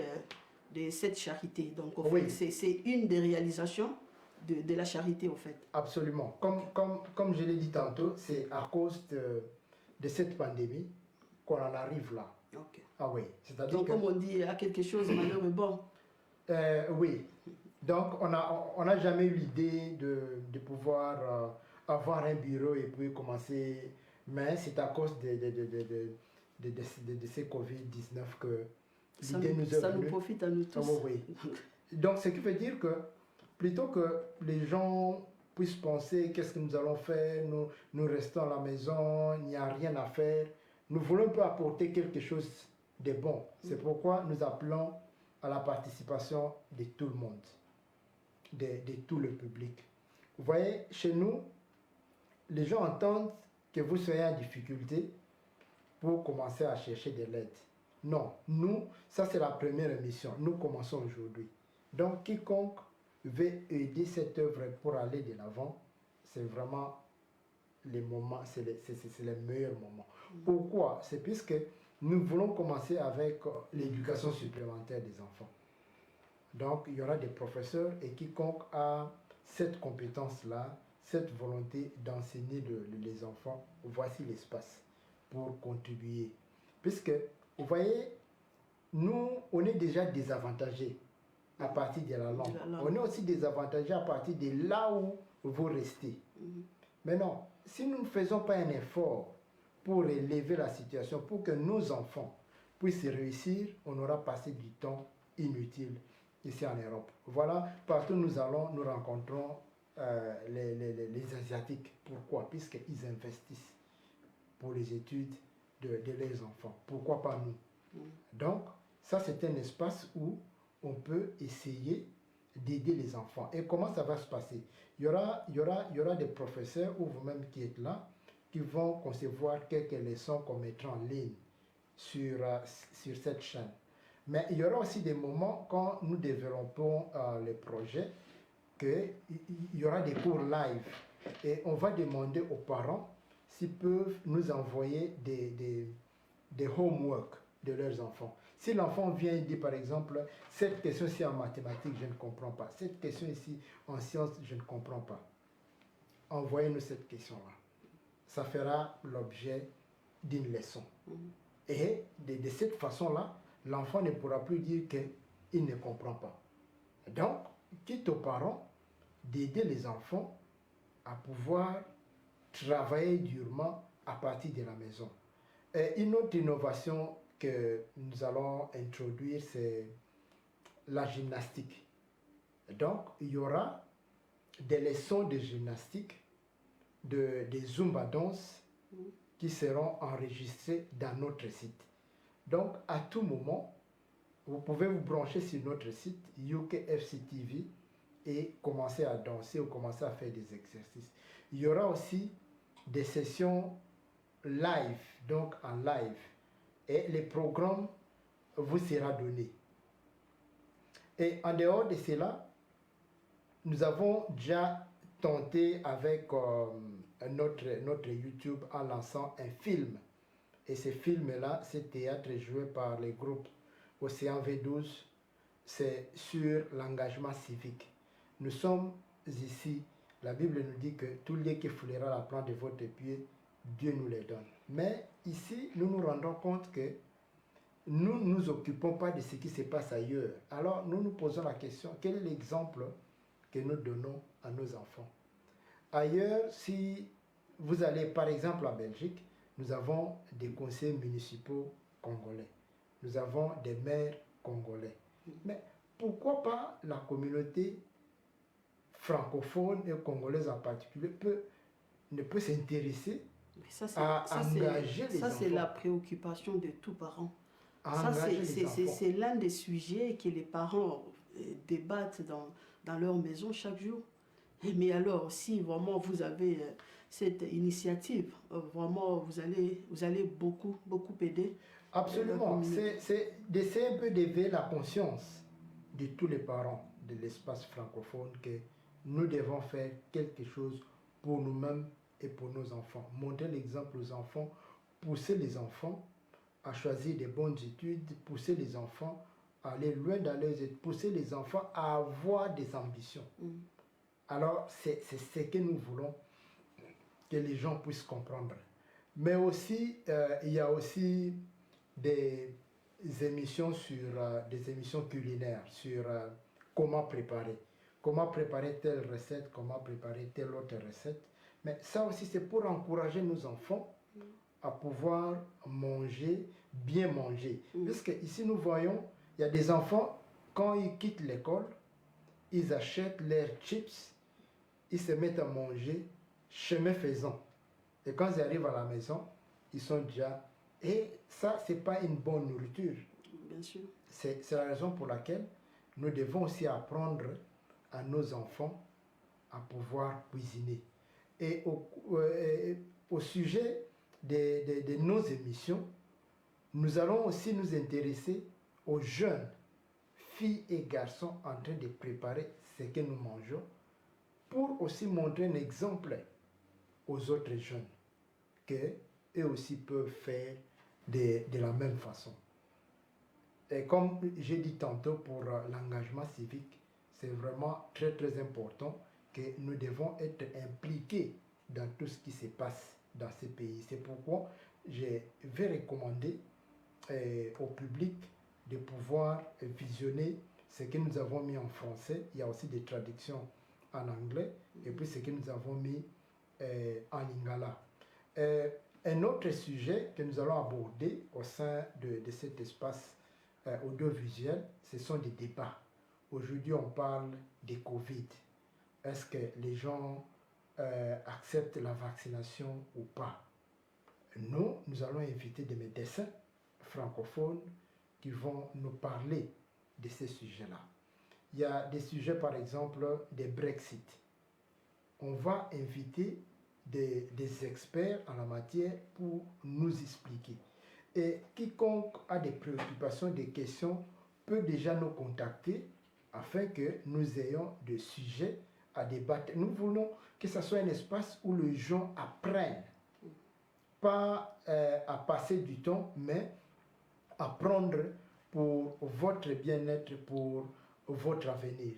de cette charité. Donc, Oui. c'est une des réalisations de la charité, au fait. Absolument. Comme je l'ai dit tantôt, c'est à cause de cette pandémie qu'on en arrive là. Okay. Ah oui. Donc, comme on dit, à quelque chose, malheureux, bon. Oui. Donc, on n'a jamais eu l'idée de pouvoir avoir un bureau et puis commencer. Mais c'est à cause de ces Covid-19 que l'idée nous est venue. Ça nous profite à nous tous. Ah, oui. Donc, ce qui veut dire que plutôt que les gens puissent penser qu'est-ce que nous allons faire, nous restons à la maison, il n'y a rien à faire, nous voulons peu apporter quelque chose de bon. C'est pourquoi nous appelons à la participation de tout le monde, de tout le public. Vous voyez, chez nous, les gens entendent que vous soyez en difficulté pour commencer à chercher de l'aide. Non, nous, ça c'est la première émission. Nous commençons aujourd'hui. Donc, quiconque veut aider cette œuvre pour aller de l'avant, c'est vraiment les moments, c'est les meilleurs moments. Pourquoi? C'est puisque nous voulons commencer avec l'éducation supplémentaire des enfants. Donc, il y aura des professeurs et quiconque a cette compétence-là, cette volonté d'enseigner les enfants, voici l'espace pour contribuer. Puisque, vous voyez, nous, on est déjà désavantagés à partir de la langue. On est aussi désavantagés à partir de là où vous restez. Mais non, si nous ne faisons pas un effort pour élever la situation, pour que nos enfants puissent réussir, on aura passé du temps inutile ici en Europe. Voilà, partout où nous allons, nous rencontrons les Asiatiques. Pourquoi? Puisqu'ils investissent pour les études de leurs enfants. Pourquoi pas nous? Donc, ça, c'est un espace où on peut essayer d'aider les enfants. Et comment ça va se passer? Il y aura des professeurs ou vous-même qui êtes là, qui vont concevoir quelques leçons qu'on mettra en ligne sur cette chaîne. Mais il y aura aussi des moments quand nous développons les projets qu'il y aura des cours live. Et on va demander aux parents s'ils peuvent nous envoyer des homework de leurs enfants. Si l'enfant vient et dit par exemple, cette question-ci en mathématiques, je ne comprends pas. Cette question ici en sciences, je ne comprends pas. Envoyez-nous cette question-là. Ça fera l'objet d'une leçon. Et de cette façon-là, l'enfant ne pourra plus dire qu'il ne comprend pas. Donc, quitte aux parents d'aider les enfants à pouvoir travailler durement à partir de la maison. Et une autre innovation que nous allons introduire, c'est la gymnastique. Donc, il y aura des leçons de gymnastique, des Zumba danse qui seront enregistrées dans notre site. Donc, à tout moment, vous pouvez vous brancher sur notre site UKFC TV et commencer à danser ou commencer à faire des exercices. Il y aura aussi des sessions live, donc en live, et les programmes vous sera donné. Et en dehors de cela, nous avons déjà tenté avec notre YouTube en lançant un film. Et ce film-là, ce théâtre est joué par les groupes Océan V12, c'est sur l'engagement civique. Nous sommes ici, la Bible nous dit que tout lieu qui foulera la plante de votre pied, Dieu nous les donne. Mais ici, nous nous rendons compte que nous ne nous occupons pas de ce qui se passe ailleurs. Alors, nous nous posons la question, quel est l'exemple que nous donnons à nos enfants? Ailleurs, si vous allez par exemple en Belgique, nous avons des conseils municipaux congolais. Nous avons des maires congolais. Mais pourquoi pas la communauté francophone et congolaise en particulier ne peut s'intéresser à engager les enfants? Ça, c'est la préoccupation de tous parents. Ça, c'est l'un des sujets que les parents débattent dans leur maison chaque jour. Mais alors, si vraiment vous avez cette initiative, vraiment, vous allez beaucoup aider. Absolument. C'est d'essayer un peu d'éveiller la conscience de tous les parents de l'espace francophone que nous devons faire quelque chose pour nous-mêmes et pour nos enfants. Montrer l'exemple aux enfants, pousser les enfants à choisir des bonnes études, pousser les enfants à aller loin dans leurs études, pousser les enfants à avoir des ambitions. Alors, c'est ce que nous voulons que les gens puissent comprendre. Mais aussi, il y a aussi des émissions des émissions culinaires sur comment préparer telle recette, comment préparer telle autre recette. Mais ça aussi, c'est pour encourager nos enfants à pouvoir bien manger. Parce que ici, nous voyons, il y a des enfants, quand ils quittent l'école, ils achètent leurs chips, ils se mettent à manger chemin faisant. Et quand ils arrivent à la maison, ils sont déjà... Et ça, ce n'est pas une bonne nourriture. Bien sûr. C'est la raison pour laquelle nous devons aussi apprendre à nos enfants à pouvoir cuisiner. Et au sujet de nos émissions, nous allons aussi nous intéresser aux jeunes, filles et garçons en train de préparer ce que nous mangeons, pour aussi montrer un exemple aux autres jeunes qu'eux aussi peuvent faire de la même façon. Et comme j'ai dit tantôt pour l'engagement civique, c'est vraiment très important que nous devons être impliqués dans tout ce qui se passe dans ces pays. C'est pourquoi je vais recommander au public de pouvoir visionner ce que nous avons mis en français. Il y a aussi des traductions en anglais, et puis ce que nous avons mis en lingala. Un autre sujet que nous allons aborder au sein de cet espace audiovisuel, ce sont des débats. Aujourd'hui, on parle des Covid. est-ce que les gens acceptent la vaccination ou pas. Nous allons inviter des médecins francophones qui vont nous parler de ces sujets-là. Il y a des sujets, par exemple, des Brexit. On va inviter des experts en la matière pour nous expliquer. Et quiconque a des préoccupations, des questions, peut déjà nous contacter afin que nous ayons des sujets à débattre. Nous voulons que ce soit un espace où les gens apprennent, pas à passer du temps, mais apprendre pour votre bien-être, pour votre avenir.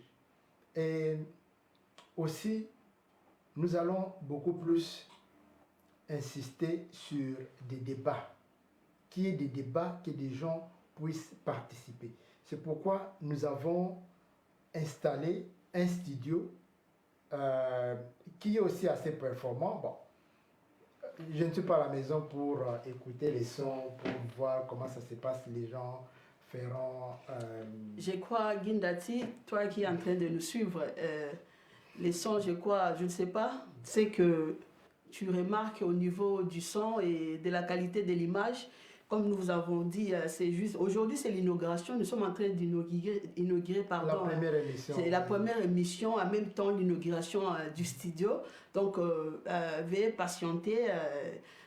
Et aussi, nous allons beaucoup plus insister sur des débats, qu'il y ait des débats, que des gens puissent participer. C'est pourquoi nous avons installé un studio qui est aussi assez performant. Bon, je ne suis pas à la maison pour écouter les sons, pour voir comment ça se passe, les gens feront... Je crois, Guindati, toi qui es en train de nous suivre, les sons, je crois, je ne sais pas, c'est que tu remarques au niveau du son et de la qualité de l'image. Comme nous vous avons dit, c'est juste... Aujourd'hui, c'est l'inauguration. Nous sommes en train d'inaugurer, pardon. La première émission. C'est la première émission, en même temps l'inauguration du studio. Donc, veuillez patienter.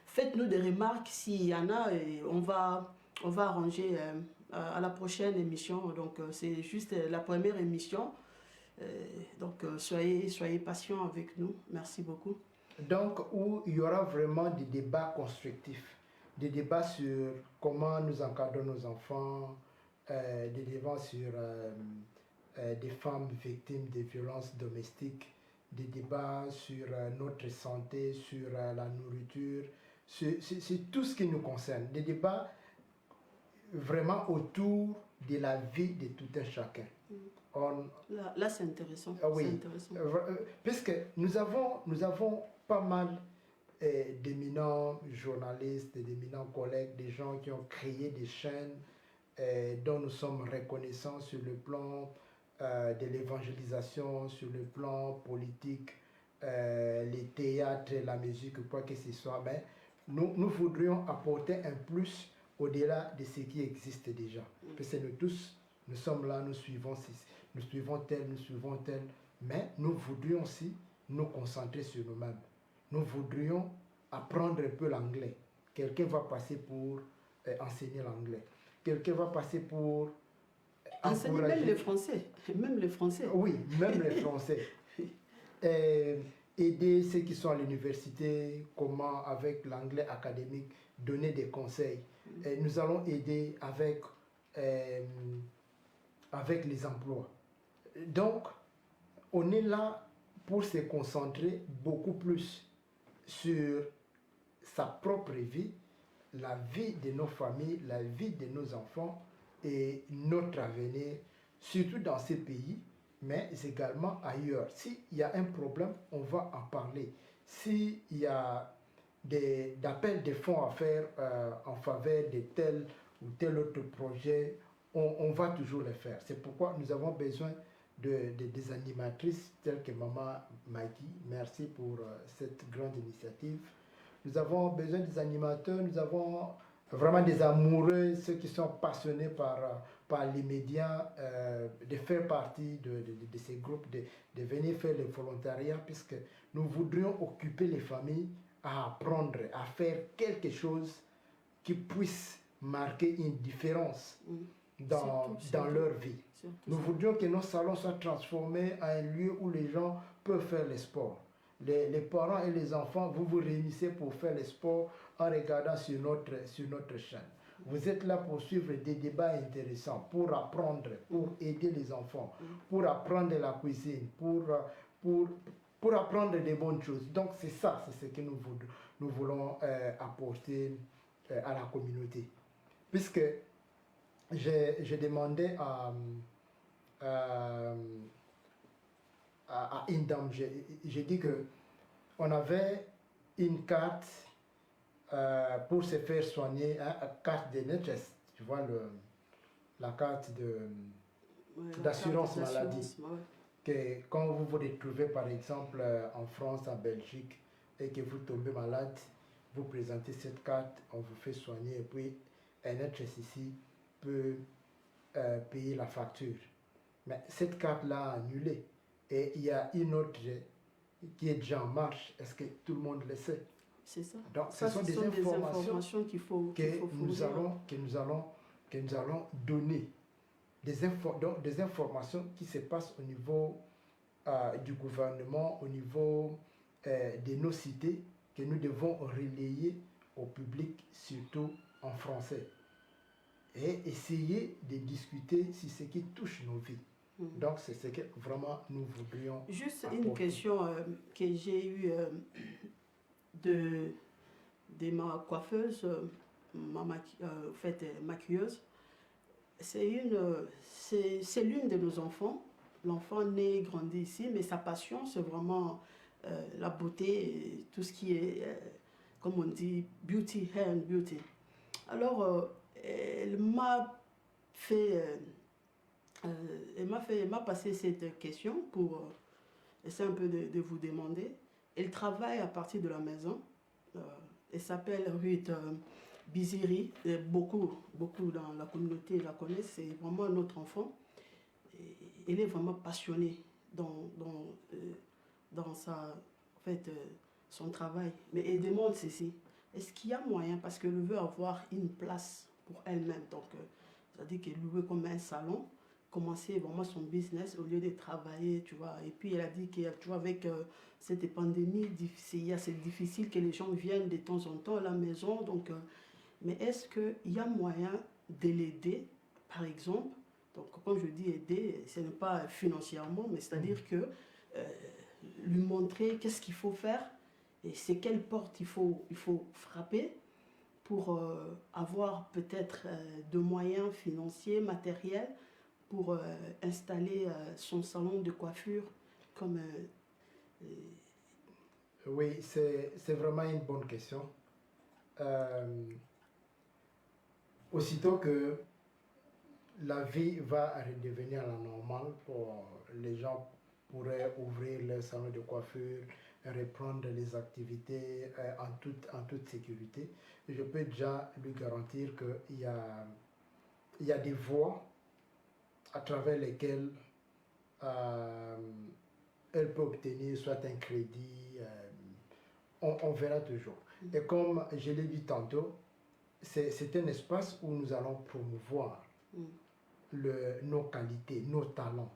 Faites-nous des remarques s'il y en a. Et on va arranger à la prochaine émission. Donc, c'est juste la première émission. Donc, soyez patients avec nous. Merci beaucoup. Donc, où il y aura vraiment des débats constructifs. Des débats sur comment nous encadrons nos enfants, des débats sur des femmes victimes de violences domestiques, des débats sur notre santé, sur la nourriture, c'est tout ce qui nous concerne. Des débats vraiment autour de la vie de tout un chacun. Là c'est intéressant. Oui, intéressant. Puisque nous avons pas mal d'éminents journalistes, d'éminents collègues, des gens qui ont créé des chaînes dont nous sommes reconnaissants sur le plan de l'évangélisation, sur le plan politique, les théâtres, la musique, quoi que ce soit. Mais nous voudrions apporter un plus au-delà de ce qui existe déjà. Parce que nous tous, nous sommes là, nous suivons tel, mais nous voudrions aussi nous concentrer sur nous-mêmes. Nous voudrions apprendre un peu l'anglais. Quelqu'un va passer pour enseigner l'anglais. Quelqu'un va passer pour enseigner même le français. Même le français. Oui, même le français. Aider ceux qui sont à l'université, comment avec l'anglais académique, donner des conseils. Nous allons aider avec les emplois. Donc, on est là pour se concentrer beaucoup plus sur sa propre vie, la vie de nos familles, la vie de nos enfants et notre avenir, surtout dans ces pays, mais également ailleurs. S'il y a un problème, on va en parler. S'il y a d'appels de fonds à faire en faveur de tel ou tel autre projet, on va toujours le faire. C'est pourquoi nous avons besoin des animatrices telles que Maman Maggie. Merci pour cette grande initiative. Nous avons besoin des animateurs, nous avons vraiment des amoureux, ceux qui sont passionnés par les médias, de faire partie de ces groupes, de venir faire le volontariat, puisque nous voudrions occuper les familles à apprendre, à faire quelque chose qui puisse marquer une différence dans leur vie. Nous voudrions que nos salons soient transformés en un lieu où les gens peuvent faire le sport. Les parents et les enfants, vous vous réunissez pour faire le sport en regardant sur notre chaîne. Vous êtes là pour suivre des débats intéressants, pour apprendre, pour aider les enfants, pour apprendre la cuisine, pour apprendre des bonnes choses. Donc c'est ça, c'est ce que nous voulons apporter à la communauté. Puisque j'ai demandé à une dame, j'ai dit qu'on avait une carte pour se faire soigner, carte de NHS, tu vois, la carte d'assurance maladie. que quand vous vous retrouvez par exemple en France, en Belgique, et que vous tombez malade, vous présentez cette carte, on vous fait soigner et puis un être ici peut payer la facture. Mais cette carte-là a annulé et il y a une autre qui est déjà en marche. Est-ce que tout le monde le sait? C'est ça. Donc, Ça, ce sont des des informations qu'il faut nous fournir. allons donner. Donc, des informations qui se passent au niveau du gouvernement, au niveau de nos cités, que nous devons relayer au public, surtout en français. Et essayer de discuter sur ce qui touche nos vies. Donc, c'est ce que vraiment nous voudrions Juste apporter. une question que j'ai eue de ma coiffeuse, maquilleuse. C'est l'une de nos enfants. L'enfant né, grandi ici, mais sa passion, c'est vraiment la beauté, et tout ce qui est, comme on dit, beauty, hair and beauty. Alors, elle m'a passé cette question pour essayer un peu de vous demander. Elle travaille à partir de la maison. Elle s'appelle Ruth Biziri. Beaucoup dans la communauté la connaissent. C'est vraiment un autre enfant. Et elle est vraiment passionnée dans son travail. Mais elle demande ceci. Est-ce qu'il y a moyen, parce qu'elle veut avoir une place pour elle-même, donc ça dit qu'elle loue comme un salon, commencer vraiment son business au lieu de travailler, tu vois. Et puis elle a dit que, tu vois, avec cette pandémie, c'est difficile que les gens viennent de temps en temps à la maison. Donc, mais est-ce qu'il y a moyen de l'aider, par exemple? Donc, quand je dis aider, ce n'est pas financièrement, mais c'est-à-dire que lui montrer qu'est-ce qu'il faut faire et c'est quelle porte il faut frapper pour avoir peut-être de moyens financiers, matériels, pour installer son salon de coiffure comme... Oui, c'est vraiment une bonne question. Aussitôt que la vie va redevenir la normale, les gens pourraient ouvrir leur salon de coiffure, reprendre les activités en toute sécurité. Je peux déjà lui garantir qu'il y a des voies à travers lesquelles elle peut obtenir soit un crédit, on verra toujours. Et comme je l'ai dit tantôt, c'est un espace où nous allons promouvoir nos qualités, nos talents.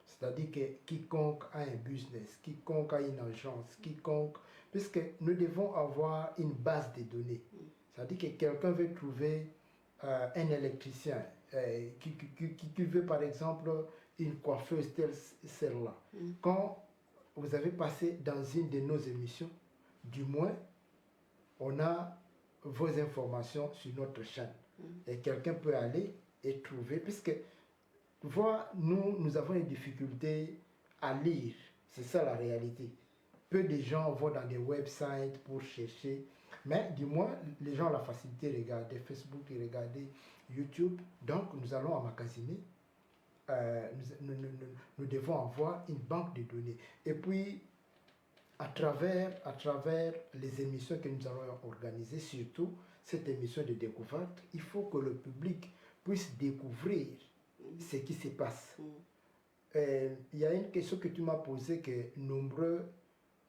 C'est-à-dire que quiconque a un business, quiconque a une agence, puisque nous devons avoir une base de données. C'est-à-dire que quelqu'un veut trouver un électricien qui veut par exemple une coiffeuse telle celle-là. Quand vous avez passé dans une de nos émissions, du moins, on a vos informations sur notre chaîne. Et quelqu'un peut aller et trouver, puisque nous avons une difficulté à lire. C'est ça la réalité. Peu de gens vont dans des websites pour chercher, mais du moins, les gens ont la facilité de regarder Facebook, de regarder YouTube. Donc, nous allons emmagasiner. Nous devons avoir une banque de données. Et puis, à travers les émissions que nous allons organiser, surtout cette émission de découverte, il faut que le public puisse découvrir ce qui se passe. Il y a une question que tu m'as posée que nombreux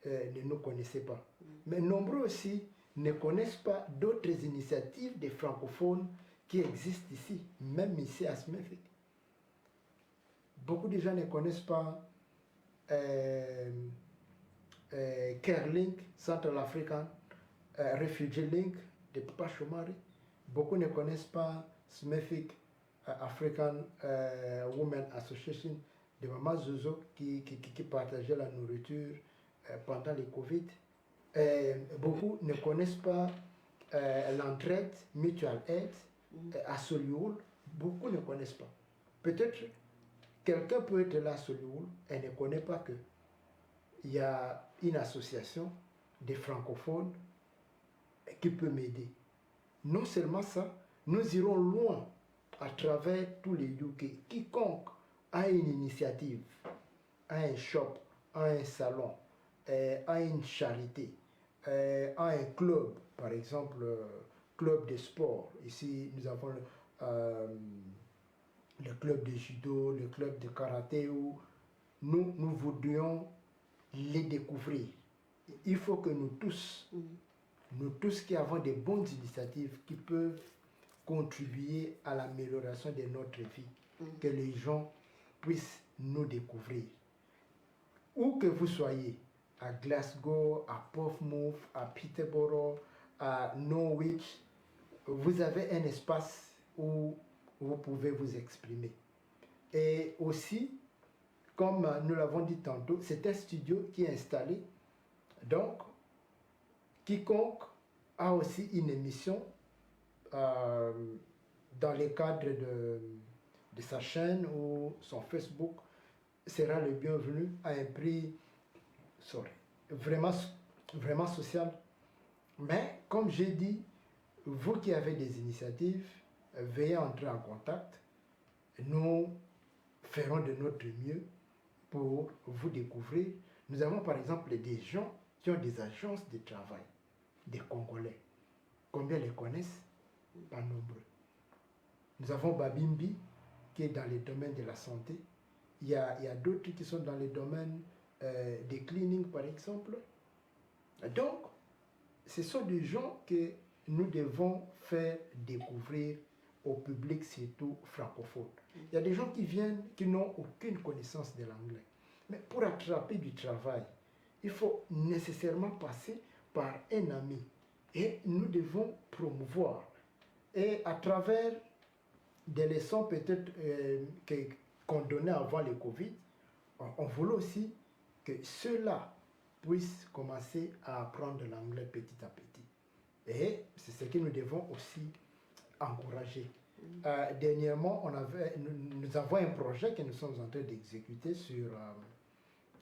ne nous connaissaient pas. Mais nombreux aussi ne connaissent pas d'autres initiatives des francophones qui existent ici, même ici à Smithwick. Beaucoup de gens ne connaissent pas CareLink, Central African Refugee Link de Papa Chomari. Beaucoup ne connaissent pas Smithwick African Women Association de Mama Zozo qui partageait la nourriture pendant le Covid. Beaucoup ne connaissent pas l'entraide Mutual Aid à Solihull. Beaucoup ne connaissent pas. Peut-être quelqu'un peut être là à Solihull et ne connaît pas que il y a une association des francophones qui peut m'aider. Non seulement ça, nous irons loin à travers tous les UK. Quiconque a une initiative a un shop, a un salon, a une charité, a un club, par exemple, club de sport. Ici, nous avons le club de judo, le club de karaté, où nous voudrions les découvrir. Il faut que nous tous qui avons des bonnes initiatives qui peuvent contribuer à l'amélioration de notre vie, que les gens puissent nous découvrir. Où que vous soyez, à Glasgow, à Portsmouth, à Peterborough, à Norwich, vous avez un espace où vous pouvez vous exprimer. Et aussi, comme nous l'avons dit tantôt, c'est un studio qui est installé. Donc, quiconque a aussi une émission dans le cadre de sa chaîne ou son Facebook sera le bienvenu à un prix vraiment social. Mais comme j'ai dit, vous qui avez des initiatives, veuillez entrer en contact. Nous ferons de notre mieux pour vous découvrir. Nous avons par exemple des gens qui ont des agences de travail, des Congolais. Combien les connaissent? Pas nombreux. Nous avons Babimbi qui est dans le domaine de la santé. Il y a d'autres qui sont dans le domaine des cleaning par exemple. Donc, ce sont des gens que nous devons faire découvrir au public, surtout francophone. Il y a des gens qui viennent, qui n'ont aucune connaissance de l'anglais. Mais pour attraper du travail, il faut nécessairement passer par un ami. Et nous devons promouvoir. Et à travers des leçons peut-être qu'on donnait avant le Covid, on voulait aussi que ceux-là puissent commencer à apprendre l'anglais petit à petit. Et c'est ce que nous devons aussi encourager. Dernièrement, nous avons un projet que nous sommes en train d'exécuter sur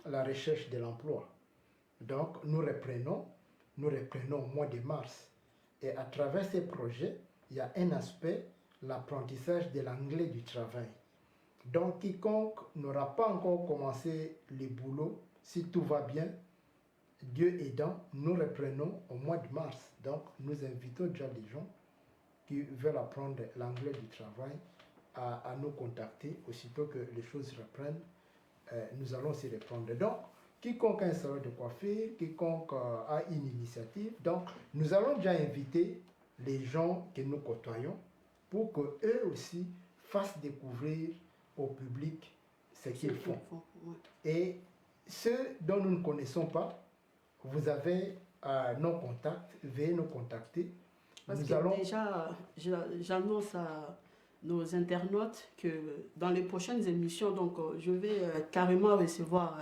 la recherche de l'emploi. Donc, nous reprenons au mois de mars. Et à travers ces projets, il y a un aspect, l'apprentissage de l'anglais du travail. Donc, quiconque n'aura pas encore commencé le boulot, si tout va bien, Dieu aidant, nous reprenons au mois de mars. Donc, nous invitons déjà les gens qui veulent apprendre l'anglais du travail à nous contacter. Aussitôt que les choses reprennent, nous allons s'y reprendre. Donc, quiconque a un salon de coiffure, quiconque a une initiative, donc nous allons déjà inviter les gens que nous côtoyons pour qu'eux aussi fassent découvrir au public ce qu'ils font. Et ceux dont nous ne connaissons pas, vous avez nos contacts, veuillez nous contacter. Parce que déjà, j'annonce à nos internautes que dans les prochaines émissions, donc je vais carrément recevoir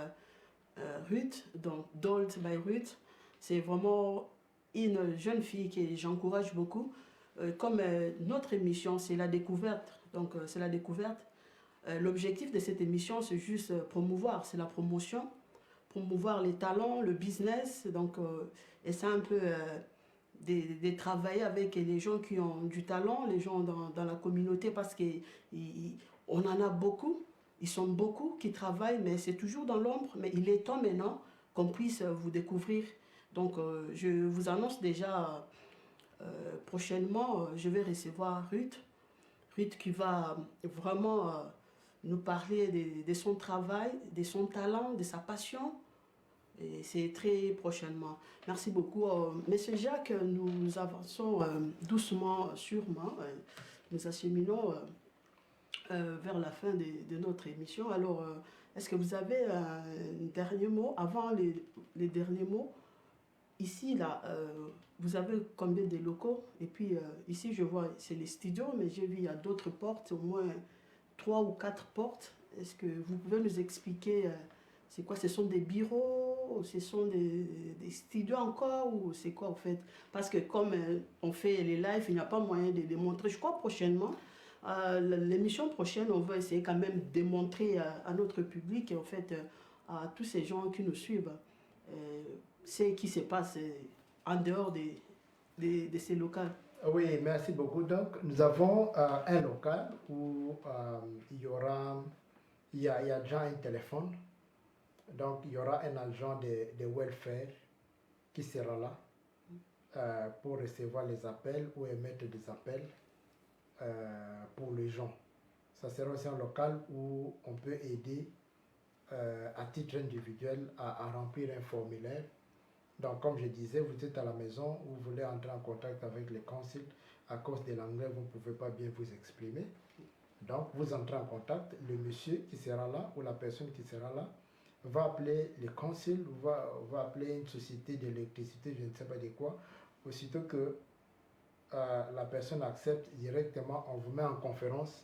Ruth, donc Dolt by Ruth. C'est vraiment une jeune fille que j'encourage beaucoup. Comme notre émission, c'est la découverte. Donc c'est la découverte. L'objectif de cette émission, c'est juste promouvoir, c'est la promotion, promouvoir les talents, le business. Donc, et c'est un peu de travailler avec les gens qui ont du talent, les gens dans la communauté, parce qu'on en a beaucoup. Ils sont beaucoup qui travaillent, mais c'est toujours dans l'ombre. Mais il est temps maintenant qu'on puisse vous découvrir. Donc, je vous annonce déjà, prochainement, je vais recevoir Ruth. Ruth qui va vraiment nous parler de son travail, de son talent, de sa passion. Et c'est très prochainement. Merci beaucoup. Monsieur Jacques, nous avançons doucement, sûrement. Nous acheminons vers la fin de notre émission. Alors, est-ce que vous avez un dernier mot? Avant les derniers mots, ici, là, vous avez combien de locaux? Et puis, ici, je vois, c'est les studios, mais j'ai vu, il y a d'autres portes, au moins 3 ou 4 portes. Est-ce que vous pouvez nous expliquer c'est quoi? Ce sont des bureaux? Ce sont des studios encore? Ou c'est quoi, en fait? Parce que comme on fait les lives, il n'y a pas moyen de démontrer. Je crois prochainement, l'émission prochaine, on va essayer quand même de démontrer à notre public et en fait à tous ces gens qui nous suivent ce qui se passe en dehors de ces locaux. Oui, merci beaucoup. Donc, nous avons un local où il y a déjà un téléphone. Donc, il y aura un agent de welfare qui sera là pour recevoir les appels ou émettre des appels pour les gens. Ça sera aussi un local où on peut aider à titre individuel à remplir un formulaire. Donc, comme je disais, vous êtes à la maison, vous voulez entrer en contact avec les consuls, à cause de l'anglais, vous ne pouvez pas bien vous exprimer. Donc, vous entrez en contact, le monsieur qui sera là, ou la personne qui sera là, va appeler les consuls, va appeler une société d'électricité, je ne sais pas de quoi. Aussitôt que la personne accepte directement, on vous met en conférence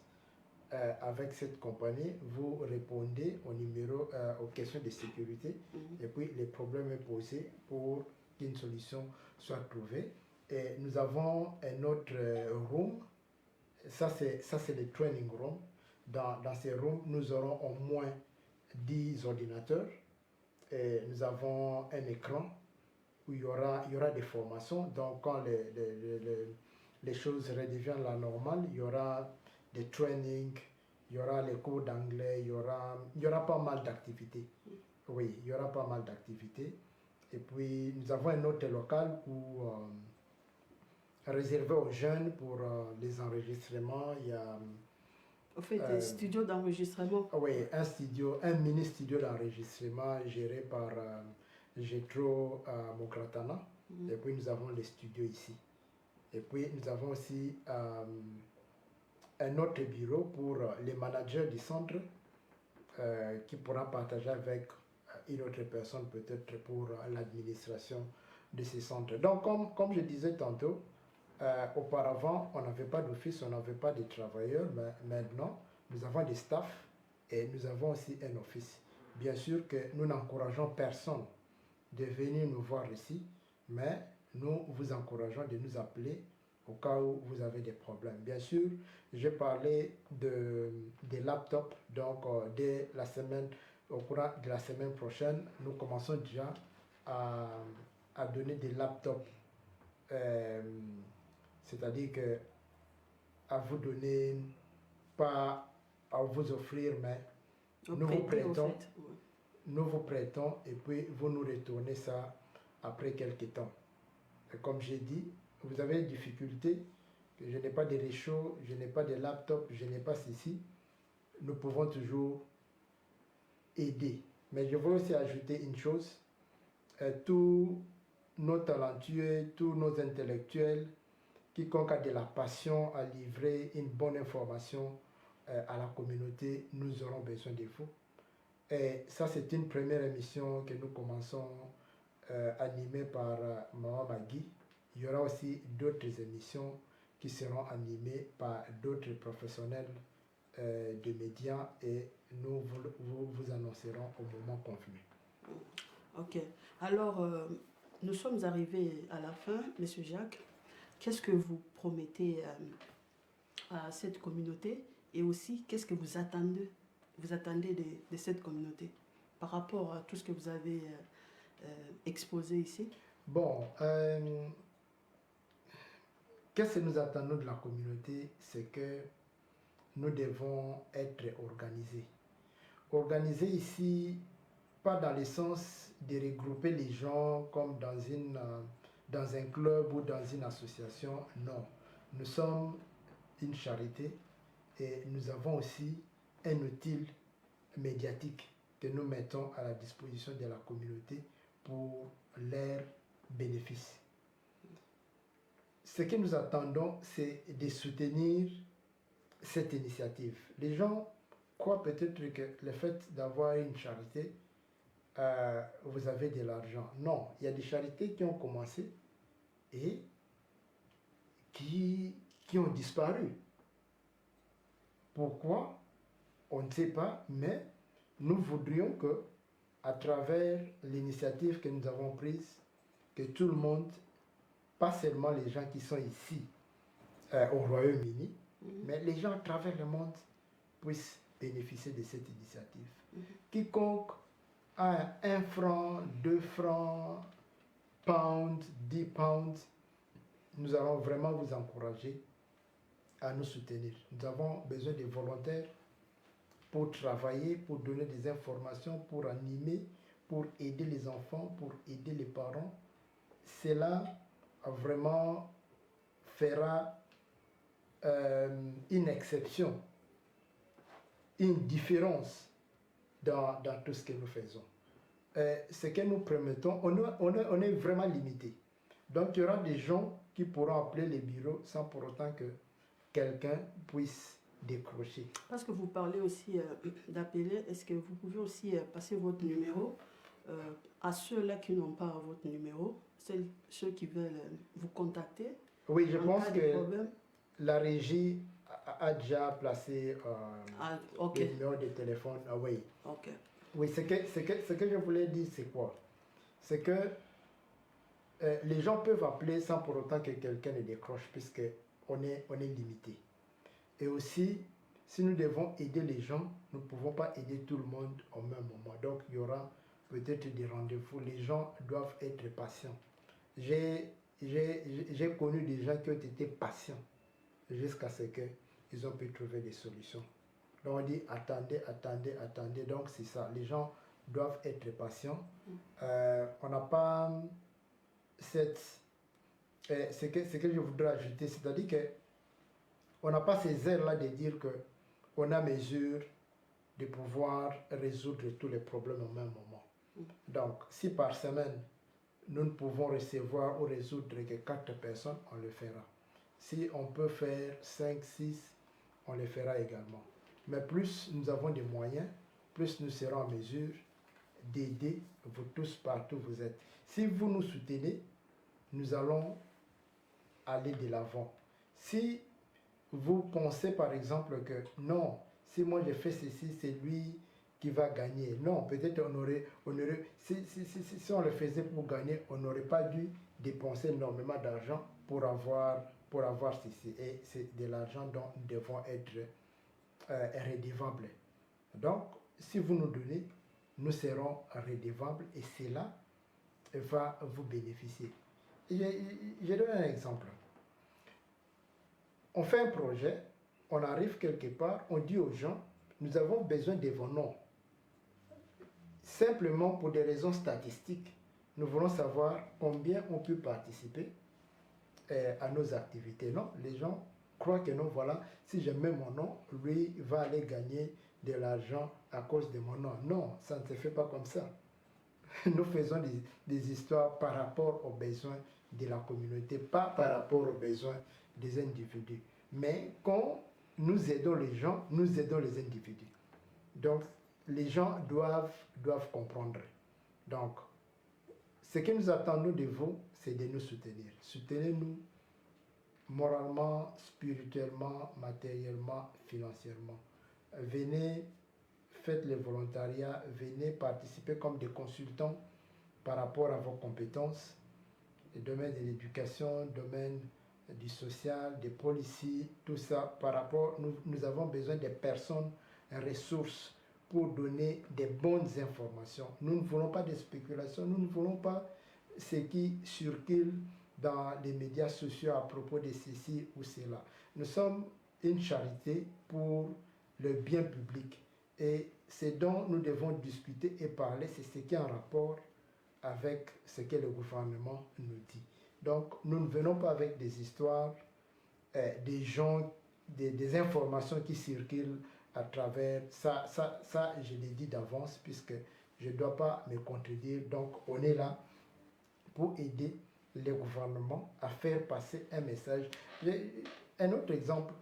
avec cette compagnie, vous répondez au numéro, aux questions de sécurité, et puis les problèmes est posé pour qu'une solution soit trouvée. Et nous avons un autre room, ça c'est le training room. Dans ces rooms, nous aurons au moins 10 ordinateurs, et nous avons un écran où il y aura des formations. Donc quand les choses redeviennent la normale, il y aura des trainings, il y aura les cours d'anglais, il y aura pas mal d'activités. Oui, il y aura pas mal d'activités. Et puis nous avons un autre local où, réservé aux jeunes pour les enregistrements. Il y a Au fait, un studio d'enregistrement. oui, un mini studio d'enregistrement géré par Jetro Mokratana. Et puis nous avons les studios ici. Et puis nous avons aussi un autre bureau pour les managers du centre qui pourra partager avec une autre personne peut-être pour l'administration de ces centres. Donc comme je disais tantôt, auparavant on n'avait pas d'office, on n'avait pas de travailleurs, mais maintenant nous avons des staffs et nous avons aussi un office. Bien sûr que nous n'encourageons personne de venir nous voir ici, mais nous vous encourageons de nous appeler au cas où vous avez des problèmes. Bien sûr, j'ai parlé des laptops, donc dès la semaine, au courant de la semaine prochaine, nous commençons déjà à donner des laptops, c'est-à-dire que à vous donner, pas à vous offrir, mais nous vous prêtons, nous vous prêtons et puis vous nous retournez ça après quelques temps. Et comme j'ai dit, vous avez des difficultés, que je n'ai pas de réchaud, je n'ai pas de laptop, je n'ai pas ceci, nous pouvons toujours aider. Mais je veux aussi ajouter une chose, tous nos talentueux, tous nos intellectuels, quiconque a de la passion à livrer une bonne information à la communauté, nous aurons besoin de vous. Et ça, c'est une première émission que nous commençons animée par Maman Magui. Il y aura aussi d'autres émissions qui seront animées par d'autres professionnels de médias et nous vous annoncerons au moment convenu. Ok. Alors, nous sommes arrivés à la fin, Monsieur Jacques. Qu'est-ce que vous promettez à cette communauté et aussi qu'est-ce que vous attendez de cette communauté par rapport à tout ce que vous avez exposé ici? Bon, qu'est-ce que nous attendons de la communauté? C'est que nous devons être organisés. Organisés ici, pas dans le sens de regrouper les gens comme dans un club ou dans une association, non. Nous sommes une charité et nous avons aussi un outil médiatique que nous mettons à la disposition de la communauté pour leurs bénéfices. Ce que nous attendons, c'est de soutenir cette initiative. Les gens croient peut-être que le fait d'avoir une charité, vous avez de l'argent. Non, il y a des charités qui ont commencé et qui ont disparu. Pourquoi? On ne sait pas, mais nous voudrions que, à travers l'initiative que nous avons prise, que tout le monde, pas seulement les gens qui sont ici au Royaume-Uni, mais les gens à travers le monde puissent bénéficier de cette initiative. Quiconque a 1 franc, 2 francs, pounds, 10 pounds, nous allons vraiment vous encourager à nous soutenir. Nous avons besoin de volontaires pour travailler, pour donner des informations, pour animer, pour aider les enfants, pour aider les parents. Cela vraiment fera une exception, une différence dans tout ce que nous faisons. Ce que nous promettons, on est vraiment limité. Donc il y aura des gens qui pourront appeler les bureaux sans pour autant que quelqu'un puisse décrocher. Parce que vous parlez aussi d'appeler, est-ce que vous pouvez aussi passer votre numéro à ceux-là qui n'ont pas votre numéro, ceux qui veulent vous contacter? Oui, je pense que la régie a déjà placé le numéro de téléphone. Ah, oui. Okay. Oui, ce que je voulais dire, c'est quoi? C'est que les gens peuvent appeler sans pour autant que quelqu'un ne décroche, puisqu'on est limité. Et aussi, si nous devons aider les gens, nous ne pouvons pas aider tout le monde au même moment. Donc, il y aura peut-être des rendez-vous. Les gens doivent être patients. J'ai connu des gens qui ont été patients jusqu'à ce qu'ils ont pu trouver des solutions. Donc, on dit attendez, attendez, attendez. Donc, c'est ça. Les gens doivent être patients. On n'a pas cette... ce que je voudrais ajouter, c'est-à-dire que on n'a pas ces airs-là de dire qu'on a mesure de pouvoir résoudre tous les problèmes au même moment. Donc, si par semaine, nous ne pouvons recevoir ou résoudre que 4 personnes, on le fera. Si on peut faire 5, 6, on le fera également. Mais plus nous avons des moyens, plus nous serons en mesure d'aider vous tous partout où vous êtes. Si vous nous soutenez, nous allons aller de l'avant. Si vous pensez par exemple que non, si moi je fais ceci, c'est lui qui va gagner. Non, peut-être si on le faisait pour gagner, on n'aurait pas dû dépenser énormément d'argent pour avoir ceci. Et c'est de l'argent dont nous devons être redevables. Donc, si vous nous donnez, nous serons redevables et cela va vous bénéficier. Je donne un exemple. On fait un projet, on arrive quelque part, on dit aux gens, nous avons besoin de vos noms. Simplement pour des raisons statistiques, nous voulons savoir combien on peut participer à nos activités. Non, les gens croient que non, voilà, si je mets mon nom, lui va aller gagner de l'argent à cause de mon nom. Non, ça ne se fait pas comme ça. Nous faisons des histoires par rapport aux besoins de la communauté, pas par rapport aux besoins des individus. Mais quand nous aidons les gens, nous aidons les individus. Donc, les gens doivent comprendre. Donc, ce que nous attendons de vous, c'est de nous soutenir. Soutenez-nous moralement, spirituellement, matériellement, financièrement. Venez, faites le volontariat, venez participer comme des consultants par rapport à vos compétences, le domaine de l'éducation, le domaine du social, des policiers, tout ça, par rapport, nous avons besoin des personnes, ressources pour donner des bonnes informations. Nous ne voulons pas de spéculation, nous ne voulons pas ce qui circule dans les médias sociaux à propos de ceci ou cela. Nous sommes une charité pour le bien public et ce dont nous devons discuter et parler, c'est ce qui est en rapport avec ce que le gouvernement nous dit. Donc, nous ne venons pas avec des histoires, des gens, des informations qui circulent à travers ça, je l'ai dit d'avance, puisque je ne dois pas me contredire. Donc, on est là pour aider le gouvernement à faire passer un message. Un autre exemple,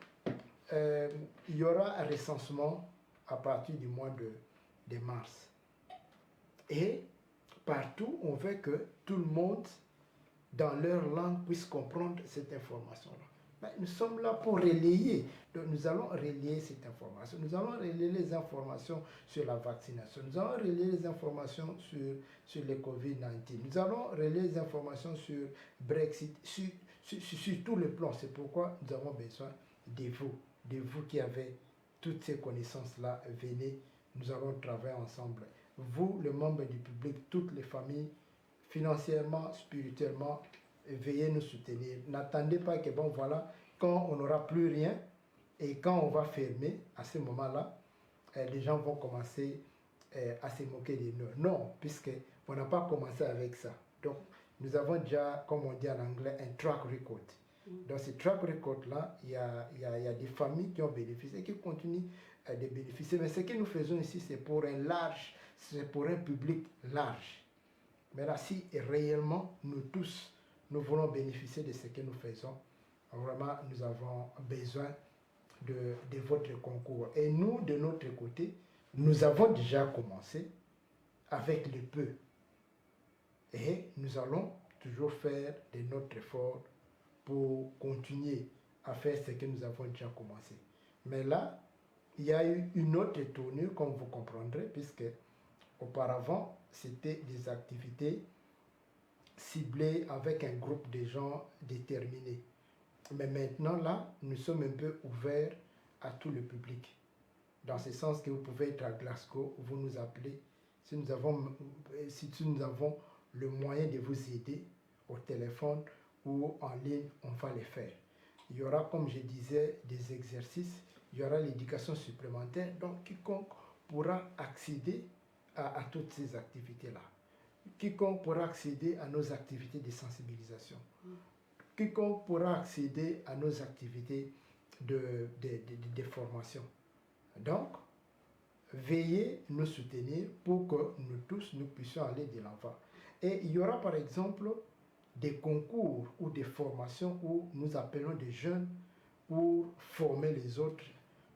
il y aura un recensement à partir du mois de mars. Et partout, on veut que tout le monde, dans leur langue, puisse comprendre cette information-là. Mais nous sommes là pour relayer. Donc nous allons relayer cette information. Nous allons relayer les informations sur la vaccination. Nous allons relayer les informations sur le Covid-19. Nous allons relayer les informations sur Brexit, sur tous les plans. C'est pourquoi nous avons besoin de vous qui avez toutes ces connaissances-là. Venez, nous allons travailler ensemble. Vous, les membres du public, toutes les familles, financièrement, spirituellement, veuillez nous soutenir. N'attendez pas que, bon, voilà, quand on n'aura plus rien et quand on va fermer, à ce moment-là, les gens vont commencer à se moquer de nous. Non, puisqu'on n'a pas commencé avec ça. Donc, nous avons déjà, comme on dit en anglais, un track record. Dans ce track record-là, il y a des familles qui ont bénéficié et qui continuent de bénéficier. Mais ce que nous faisons ici, c'est pour un public large. Mais là, si réellement, nous tous, nous voulons bénéficier de ce que nous faisons, vraiment, nous avons besoin de votre concours. Et nous, de notre côté, nous avons déjà commencé avec le peu. Et nous allons toujours faire de notre effort pour continuer à faire ce que nous avons déjà commencé. Mais là, il y a eu une autre tournure, comme vous comprendrez, puisque auparavant, c'était des activités ciblées avec un groupe de gens déterminés. Mais maintenant, là, nous sommes un peu ouverts à tout le public. Dans ce sens que vous pouvez être à Glasgow, vous nous appelez. Si nous avons le moyen de vous aider au téléphone ou en ligne, on va les faire. Il y aura, comme je disais, des exercices, il y aura l'éducation supplémentaire, donc quiconque pourra accéder à toutes ces activités-là. Quiconque pourra accéder à nos activités de sensibilisation. Quiconque pourra accéder à nos activités de formation. Donc, veuillez nous soutenir pour que nous tous, nous puissions aller de l'avant. Et il y aura par exemple des concours ou des formations où nous appelons des jeunes pour former les autres.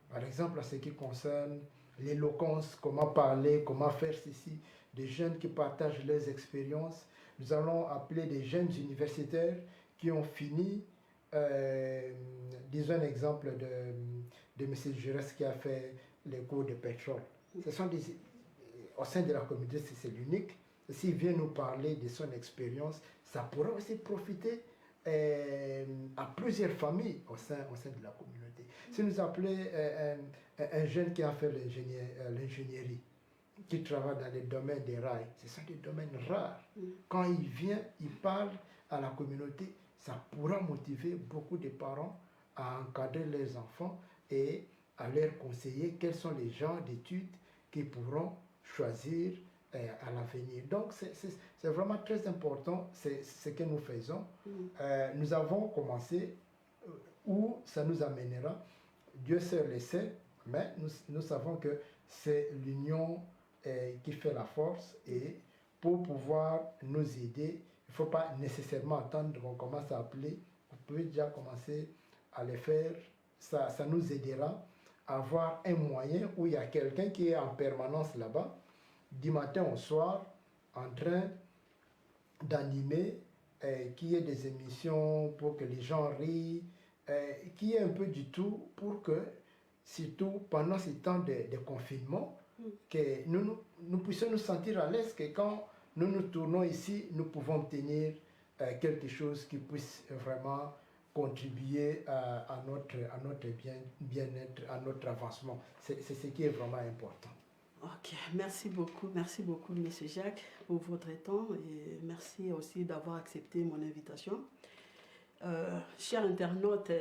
Par exemple, en ce qui concerne l'éloquence, comment parler, comment faire ceci, des jeunes qui partagent leurs expériences. Nous allons appeler des jeunes universitaires qui ont fini, disons un exemple de M. Jaurès qui a fait les cours de pétrole. Ce sont au sein de la communauté, c'est l'unique. S'il vient nous parler de son expérience, ça pourra aussi profiter à plusieurs familles au sein de la communauté. Si nous appelons un jeune qui a fait l'ingénierie, qui travaille dans les domaines des rails, ce sont des domaines rares. Quand il vient, il parle à la communauté, ça pourra motiver beaucoup de parents à encadrer leurs enfants et à leur conseiller quels sont les genres d'études qu'ils pourront choisir à l'avenir. Donc, c'est vraiment très important ce que nous faisons. Nous avons commencé où ça nous amènera. Dieu seul le sait, mais nous savons que c'est l'union qui fait la force et pour pouvoir nous aider, il ne faut pas nécessairement attendre qu'on commence à appeler. Vous pouvez déjà commencer à le faire. Ça nous aidera à avoir un moyen où il y a quelqu'un qui est en permanence là-bas, du matin au soir, en train d'animer, qu'il y ait des émissions pour que les gens rient, qu'il y ait un peu du tout pour que, surtout pendant ces temps de confinement, que nous puissions nous sentir à l'aise, que quand nous nous tournons ici, nous pouvons tenir quelque chose qui puisse vraiment contribuer à notre bien-être, à notre avancement. C'est ce qui est vraiment important. Ok, merci beaucoup, M. Jacques, pour votre temps et merci aussi d'avoir accepté mon invitation. Chers internautes,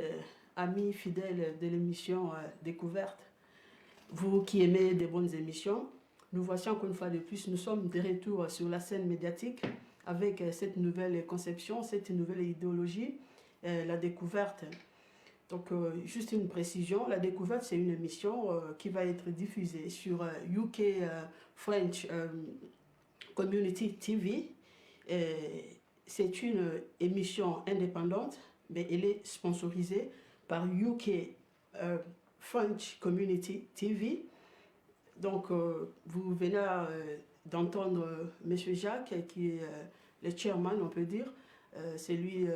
amis fidèles de l'émission Découverte, vous qui aimez des bonnes émissions, nous voici encore une fois de plus, nous sommes de retour sur la scène médiatique avec cette nouvelle conception, cette nouvelle idéologie, la découverte. Donc, juste une précision, la découverte, c'est une émission qui va être diffusée sur UK French Community TV. C'est une émission indépendante, mais elle est sponsorisée par UK French Community TV. Donc, vous venez d'entendre M. Jacques, qui est le chairman, on peut dire. C'est lui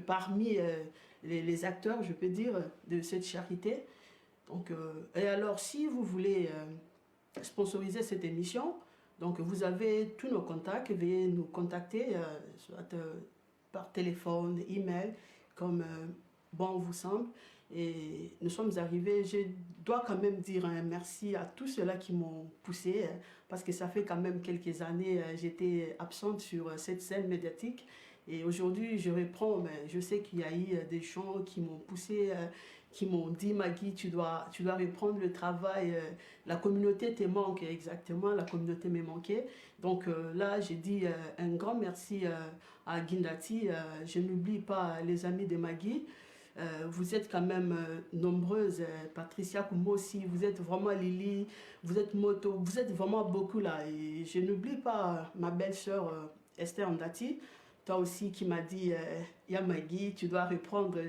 parmi les acteurs, je peux dire, de cette charité. Donc, et alors, si vous voulez sponsoriser cette émission, donc vous avez tous nos contacts, veuillez nous contacter, soit par téléphone, email, comme bon vous semble. Et nous sommes arrivés, je dois quand même dire un merci à tous ceux-là qui m'ont poussé, parce que ça fait quand même quelques années j'étais absente sur cette scène médiatique. Et aujourd'hui, je reprends, mais je sais qu'il y a eu des gens qui m'ont poussé, qui m'ont dit, Maggie, tu dois reprendre le travail. La communauté te manque, exactement, la communauté m'est manquée. Donc là, j'ai dit un grand merci à Guindati. Je n'oublie pas les amis de Maggie. Vous êtes quand même nombreuses, Patricia Koumbo aussi, vous êtes vraiment Lily, vous êtes Moto, vous êtes vraiment beaucoup là. Et je n'oublie pas ma belle-sœur Esther Ndati, toi aussi qui m'a dit, Yamagi, tu dois reprendre.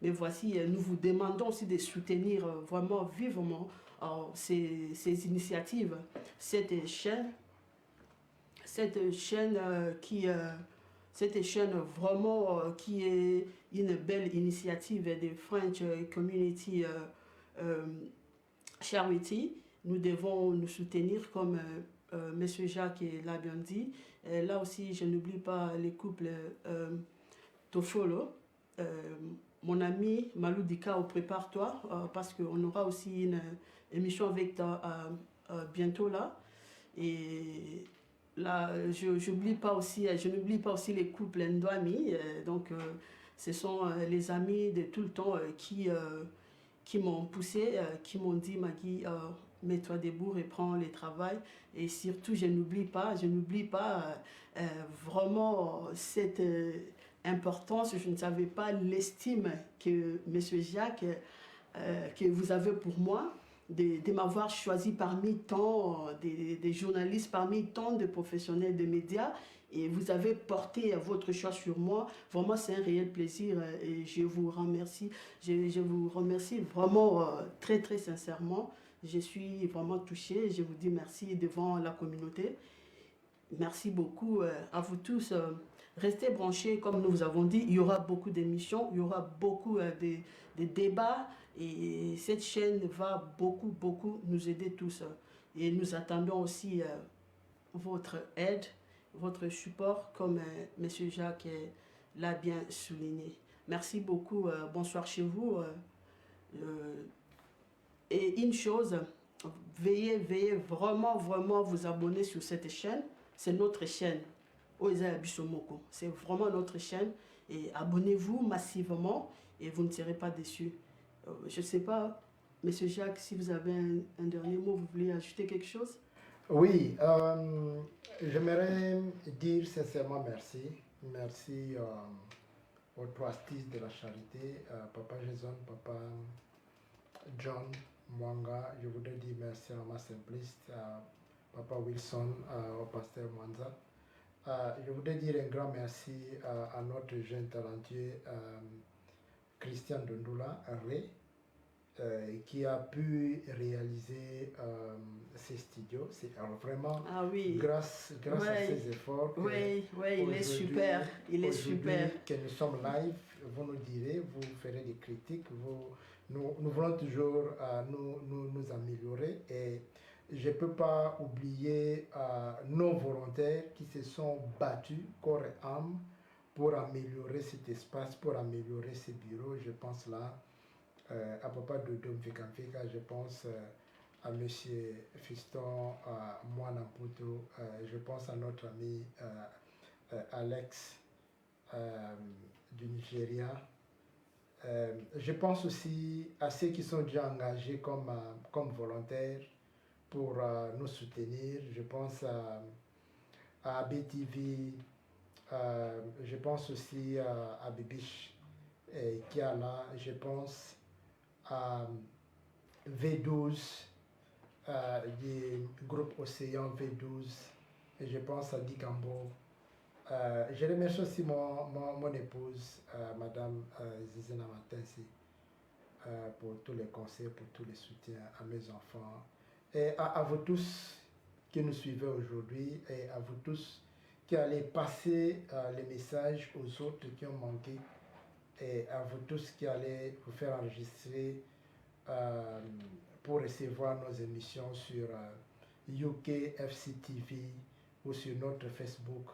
Mais voici, nous vous demandons aussi de soutenir vraiment vivement ces initiatives, cette chaîne, cette chaîne cette chaîne vraiment qui est une belle initiative de French Community Charity. Nous devons nous soutenir comme M. Jacques l'a bien dit. Là aussi, je n'oublie pas les couples Tofolo. Mon ami Malou Dikao, prépare-toi parce qu'on aura aussi une émission avec toi bientôt là. Et là, je n'oublie pas aussi les couples Ndouami. Donc, ce sont les amis de tout le temps qui m'ont poussé, qui m'ont dit, Maggie, mets-toi debout, reprends le travail. Et surtout, je n'oublie pas vraiment cette importance. Je ne savais pas l'estime que M. Jacques, que vous avez pour moi, de m'avoir choisi parmi tant des journalistes, parmi tant de professionnels de médias. Et vous avez porté votre choix sur moi. Vraiment, c'est un réel plaisir et je vous remercie. Je vous remercie vraiment très, très sincèrement. Je suis vraiment touchée et je vous dis merci devant la communauté. Merci beaucoup à vous tous. Restez branchés, comme nous vous avons dit. Il y aura beaucoup d'émissions, il y aura beaucoup de débats et cette chaîne va beaucoup, beaucoup nous aider tous. Et nous attendons aussi votre aide, votre support, comme M. Jacques l'a bien souligné. Merci beaucoup. Bonsoir chez vous. Et une chose, veillez vraiment, vraiment vous abonner sur cette chaîne. C'est notre chaîne. Oeza Bisomoko. C'est vraiment notre chaîne. Et abonnez-vous massivement et vous ne serez pas déçus. Je ne sais pas, Monsieur Jacques, si vous avez un dernier mot, vous voulez ajouter quelque chose? Oui, j'aimerais dire sincèrement merci. Merci aux trois artistes de la charité, Papa Jason, Papa John Mwanga. Je voudrais dire merci à ma simpliste, à Papa Wilson, au pasteur Mwanza. Je voudrais dire un grand merci à notre jeune talentueux Christian Dondula Ré, qui a pu réaliser ces studios. C'est vraiment grâce à ses efforts. Oui, il est super. Il est super. Que nous sommes live, vous nous direz, vous ferez des critiques, nous voulons toujours nous améliorer. Et je ne peux pas oublier nos volontaires qui se sont battus corps et âme pour améliorer cet espace, pour améliorer ces bureaux. Je pense là à Papa Dodom Vikamfika, je pense à M. Fiston Mwanamputo, je pense à notre ami Alex du Nigeria. Je pense aussi à ceux qui sont déjà engagés comme volontaires pour nous soutenir. Je pense à ABTV, je pense aussi à Bibiche qui est là, je pense à V12, du groupe Océan V12, et je pense à Dikambo. Je remercie aussi mon épouse, Madame Zizina Matensi, pour tous les conseils, pour tous les soutiens à mes enfants. Et à vous tous qui nous suivez aujourd'hui, et à vous tous qui allez passer les messages aux autres qui ont manqué, et à vous tous qui allez vous faire enregistrer pour recevoir nos émissions sur UK FCTV ou sur notre Facebook.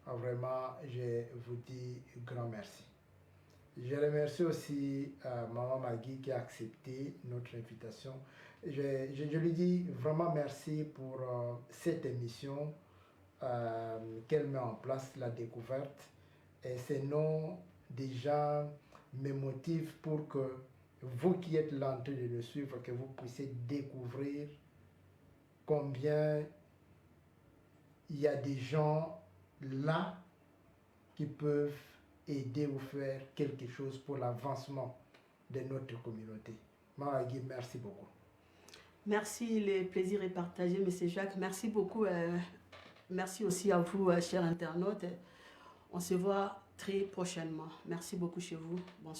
Vraiment, je vous dis grand merci. Je remercie aussi Maman Maggie qui a accepté notre invitation. Je lui dis vraiment merci pour cette émission qu'elle met en place, la découverte. Et ces noms déjà me motivent pour que vous qui êtes là en train de nous suivre, que vous puissiez découvrir combien il y a des gens là qui peuvent aider ou faire quelque chose pour l'avancement de notre communauté. Mahagi, merci beaucoup. Merci, le plaisir est partagé, M. Jacques. Merci beaucoup. Merci aussi à vous, chers internautes. On se voit très prochainement. Merci beaucoup chez vous. Bonsoir.